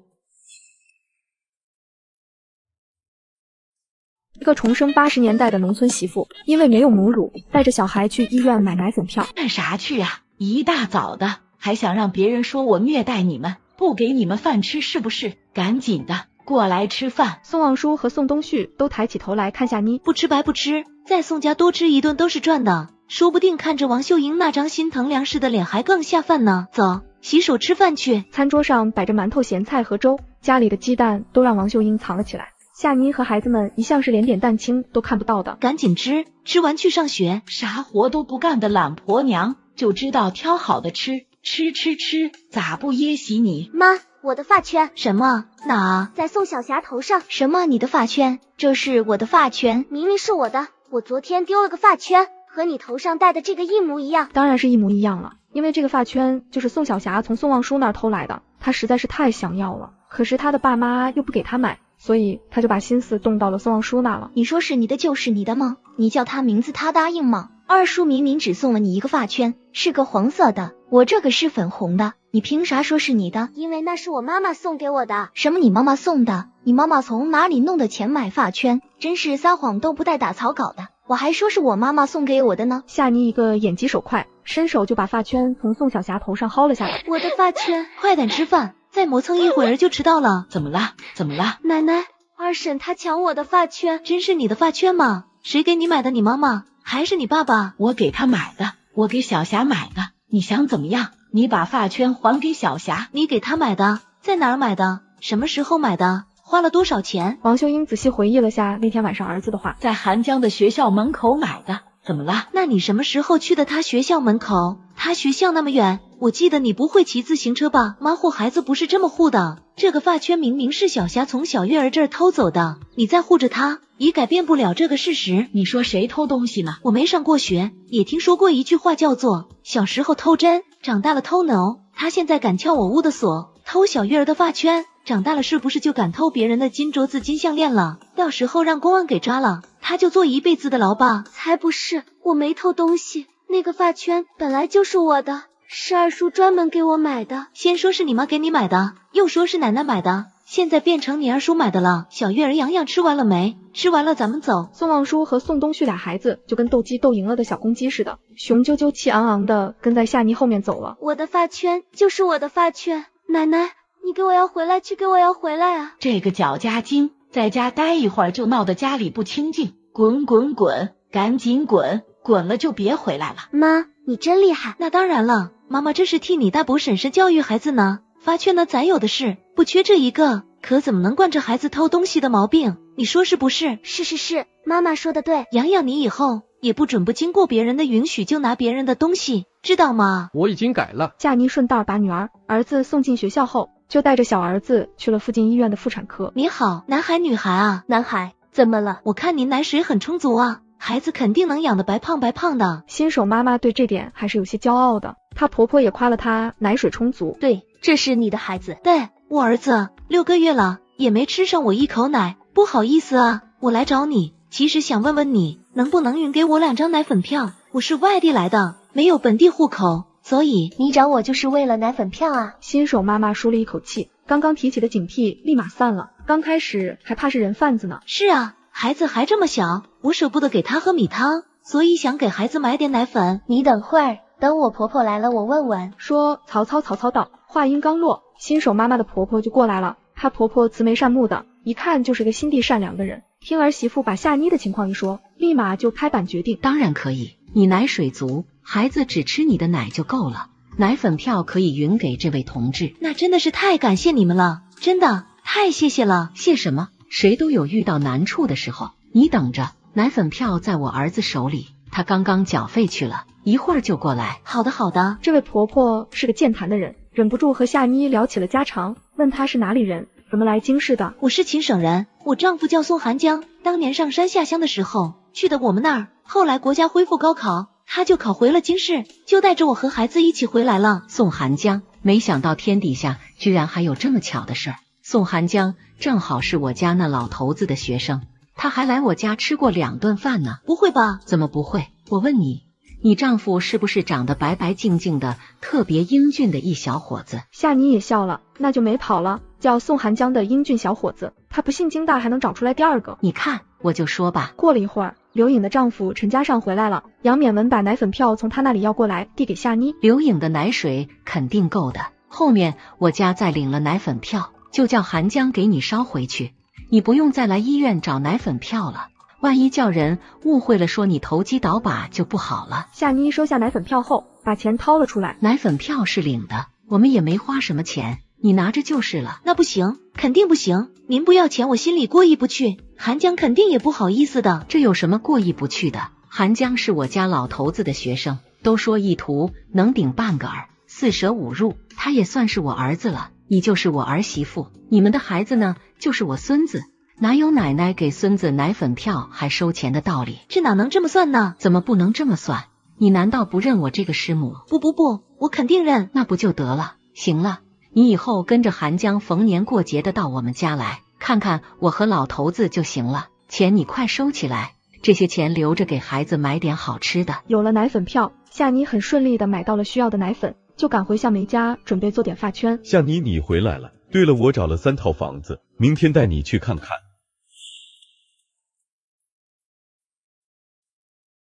一个重生80年代的农村媳妇，因为没有母乳，带着小孩去医院买奶粉票。干啥去啊？一大早的，还想让别人说我虐待你们，不给你们饭吃是不是？赶紧的，过来吃饭。宋望舒和宋东旭都抬起头来看夏妮，不吃白不吃，在宋家多吃一顿都是赚的，说不定看着王秀英那张心疼粮食的脸还更下饭呢。走，洗手吃饭去。餐桌上摆着馒头、咸菜和粥，家里的鸡蛋都让王秀英藏了起来。夏妮和孩子们一向是连点蛋清都看不到的，赶紧吃，吃完去上学。啥活都不干的懒婆娘，就知道挑好的吃，吃，咋不噎死你？妈，我的发圈。什么？哪？在宋小霞头上。什么？你的发圈？这是我的发圈，明明是我的，我昨天丢了个发圈，和你头上戴的这个一模一样。当然是一模一样了，因为这个发圈就是宋小霞从宋望舒那儿偷来的，她实在是太想要了，可是她的爸妈又不给她买。所以他就把心思动到了宋望舒那了。你说是你的就是你的吗？你叫他名字他答应吗？二叔明明只送了你一个发圈，是个黄色的，我这个是粉红的，你凭啥说是你的？因为那是我妈妈送给我的。什么你妈妈送的？你妈妈从哪里弄的钱买发圈？真是撒谎都不带打草稿的，我还说是我妈妈送给我的呢。夏妮一个眼疾手快，伸手就把发圈从宋小霞头上薅了下来。我的发圈，快点吃饭，再磨蹭一会儿就迟到了。怎么了？奶奶，二婶她抢我的发圈。真是你的发圈吗？谁给你买的？你妈妈？还是你爸爸？我给他买的，我给小霞买的。你想怎么样？你把发圈还给小霞。你给他买的？在哪儿买的？什么时候买的？花了多少钱？王秀英仔细回忆了下那天晚上儿子的话，在韩江的学校门口买的。怎么了？那你什么时候去的他学校门口？他学校那么远，我记得你不会骑自行车吧？妈护孩子不是这么护的。这个发圈明明是小霞从小月儿这儿偷走的，你在护着她，也改变不了这个事实。你说谁偷东西呢？我没上过学，也听说过一句话叫做小时候偷针，长大了偷牛。他现在敢撬我屋的锁，偷小月儿的发圈，长大了是不是就敢偷别人的金镯子、金项链了？到时候让公安给抓了，他就坐一辈子的牢吧？才不是，我没偷东西，那个发圈本来就是我的，是二叔专门给我买的。先说是你妈给你买的，又说是奶奶买的，现在变成你二叔买的了。小月儿洋洋吃完了没？吃完了咱们走。宋望舒和宋东旭俩孩子就跟斗鸡斗赢了的小公鸡似的，雄赳赳气昂昂的跟在夏妮后面走了。我的发圈就是我的发圈，奶奶你给我要回来，去给我要回来啊！这个搅家精，在家待一会儿就闹得家里不清净，滚滚滚，赶紧滚，滚了就别回来了。妈，你真厉害。那当然了，妈妈这是替你大伯婶婶教育孩子呢。发圈呢咱有的是，不缺这一个，可怎么能惯着孩子偷东西的毛病？你说是不是？是，妈妈说的对。洋洋，你以后也不准不经过别人的允许就拿别人的东西，知道吗？我已经改了。夏妮顺道把女儿、儿子送进学校后，就带着小儿子去了附近医院的妇产科。你好，男孩女孩啊？男孩。怎么了？我看您奶水很充足啊，孩子肯定能养得白胖白胖的。新手妈妈对这点还是有些骄傲的，她婆婆也夸了她奶水充足。对，这是你的孩子。对，我儿子6个月了，也没吃上我一口奶，不好意思啊，我来找你，其实想问问你，能不能匀给我2张奶粉票？我是外地来的，没有本地户口，所以你找我就是为了奶粉票啊？新手妈妈舒了一口气，刚刚提起的警惕立马散了，刚开始还怕是人贩子呢。是啊，孩子还这么小，我舍不得给他喝米汤，所以想给孩子买点奶粉。你等会儿，等我婆婆来了我问问。说曹操道，话音刚落，新手妈妈的婆婆就过来了。她婆婆慈眉善目的，一看就是个心地善良的人。听儿媳妇把夏妮的情况一说，立马就拍板决定，当然可以，你奶水足，孩子只吃你的奶就够了，奶粉票可以匀给这位同志。那真的是太感谢你们了，真的太谢谢了。谢什么？谁都有遇到难处的时候，你等着，奶粉票在我儿子手里，他刚刚缴费去了，一会儿就过来。好的。这位婆婆是个健谈的人，忍不住和夏妮聊起了家常，问她是哪里人，怎么来京市的。我是秦省人，我丈夫叫宋寒江，当年上山下乡的时候去的我们那儿，后来国家恢复高考，他就考回了京市，就带着我和孩子一起回来了。宋寒江，没想到天底下居然还有这么巧的事儿。宋寒江正好是我家那老头子的学生，他还来我家吃过2顿饭呢。不会吧？怎么不会？我问你，你丈夫是不是长得白白净净的，特别英俊的一小伙子？夏妮也笑了，那就没跑了，叫宋寒江的英俊小伙子，他不信京大还能找出来第2个。你看，我就说吧。过了一会儿，刘颖的丈夫陈家上回来了，杨勉文把奶粉票从他那里要过来，递给夏妮。刘颖的奶水肯定够的，后面我家再领了奶粉票，就叫寒江给你捎回去，你不用再来医院找奶粉票了，万一叫人误会了说你投机倒把就不好了。夏妮收下奶粉票后，把钱掏了出来。奶粉票是领的，我们也没花什么钱，你拿着就是了。那不行，肯定不行，您不要钱我心里过意不去，寒江肯定也不好意思的。这有什么过意不去的？寒江是我家老头子的学生，都说一图能顶半个儿，4舍5入，他也算是我儿子了，你就是我儿媳妇，你们的孩子呢就是我孙子，哪有奶奶给孙子奶粉票还收钱的道理？这哪能这么算呢？怎么不能这么算？你难道不认我这个师母？不，我肯定认。那不就得了？行了，你以后跟着寒江逢年过节的到我们家来，看看我和老头子就行了。钱你快收起来，这些钱留着给孩子买点好吃的。有了奶粉票，夏妮很顺利的买到了需要的奶粉，就赶回向梅家准备做点发圈。夏妮，你回来了。对了，我找了3套房子，明天带你去看看。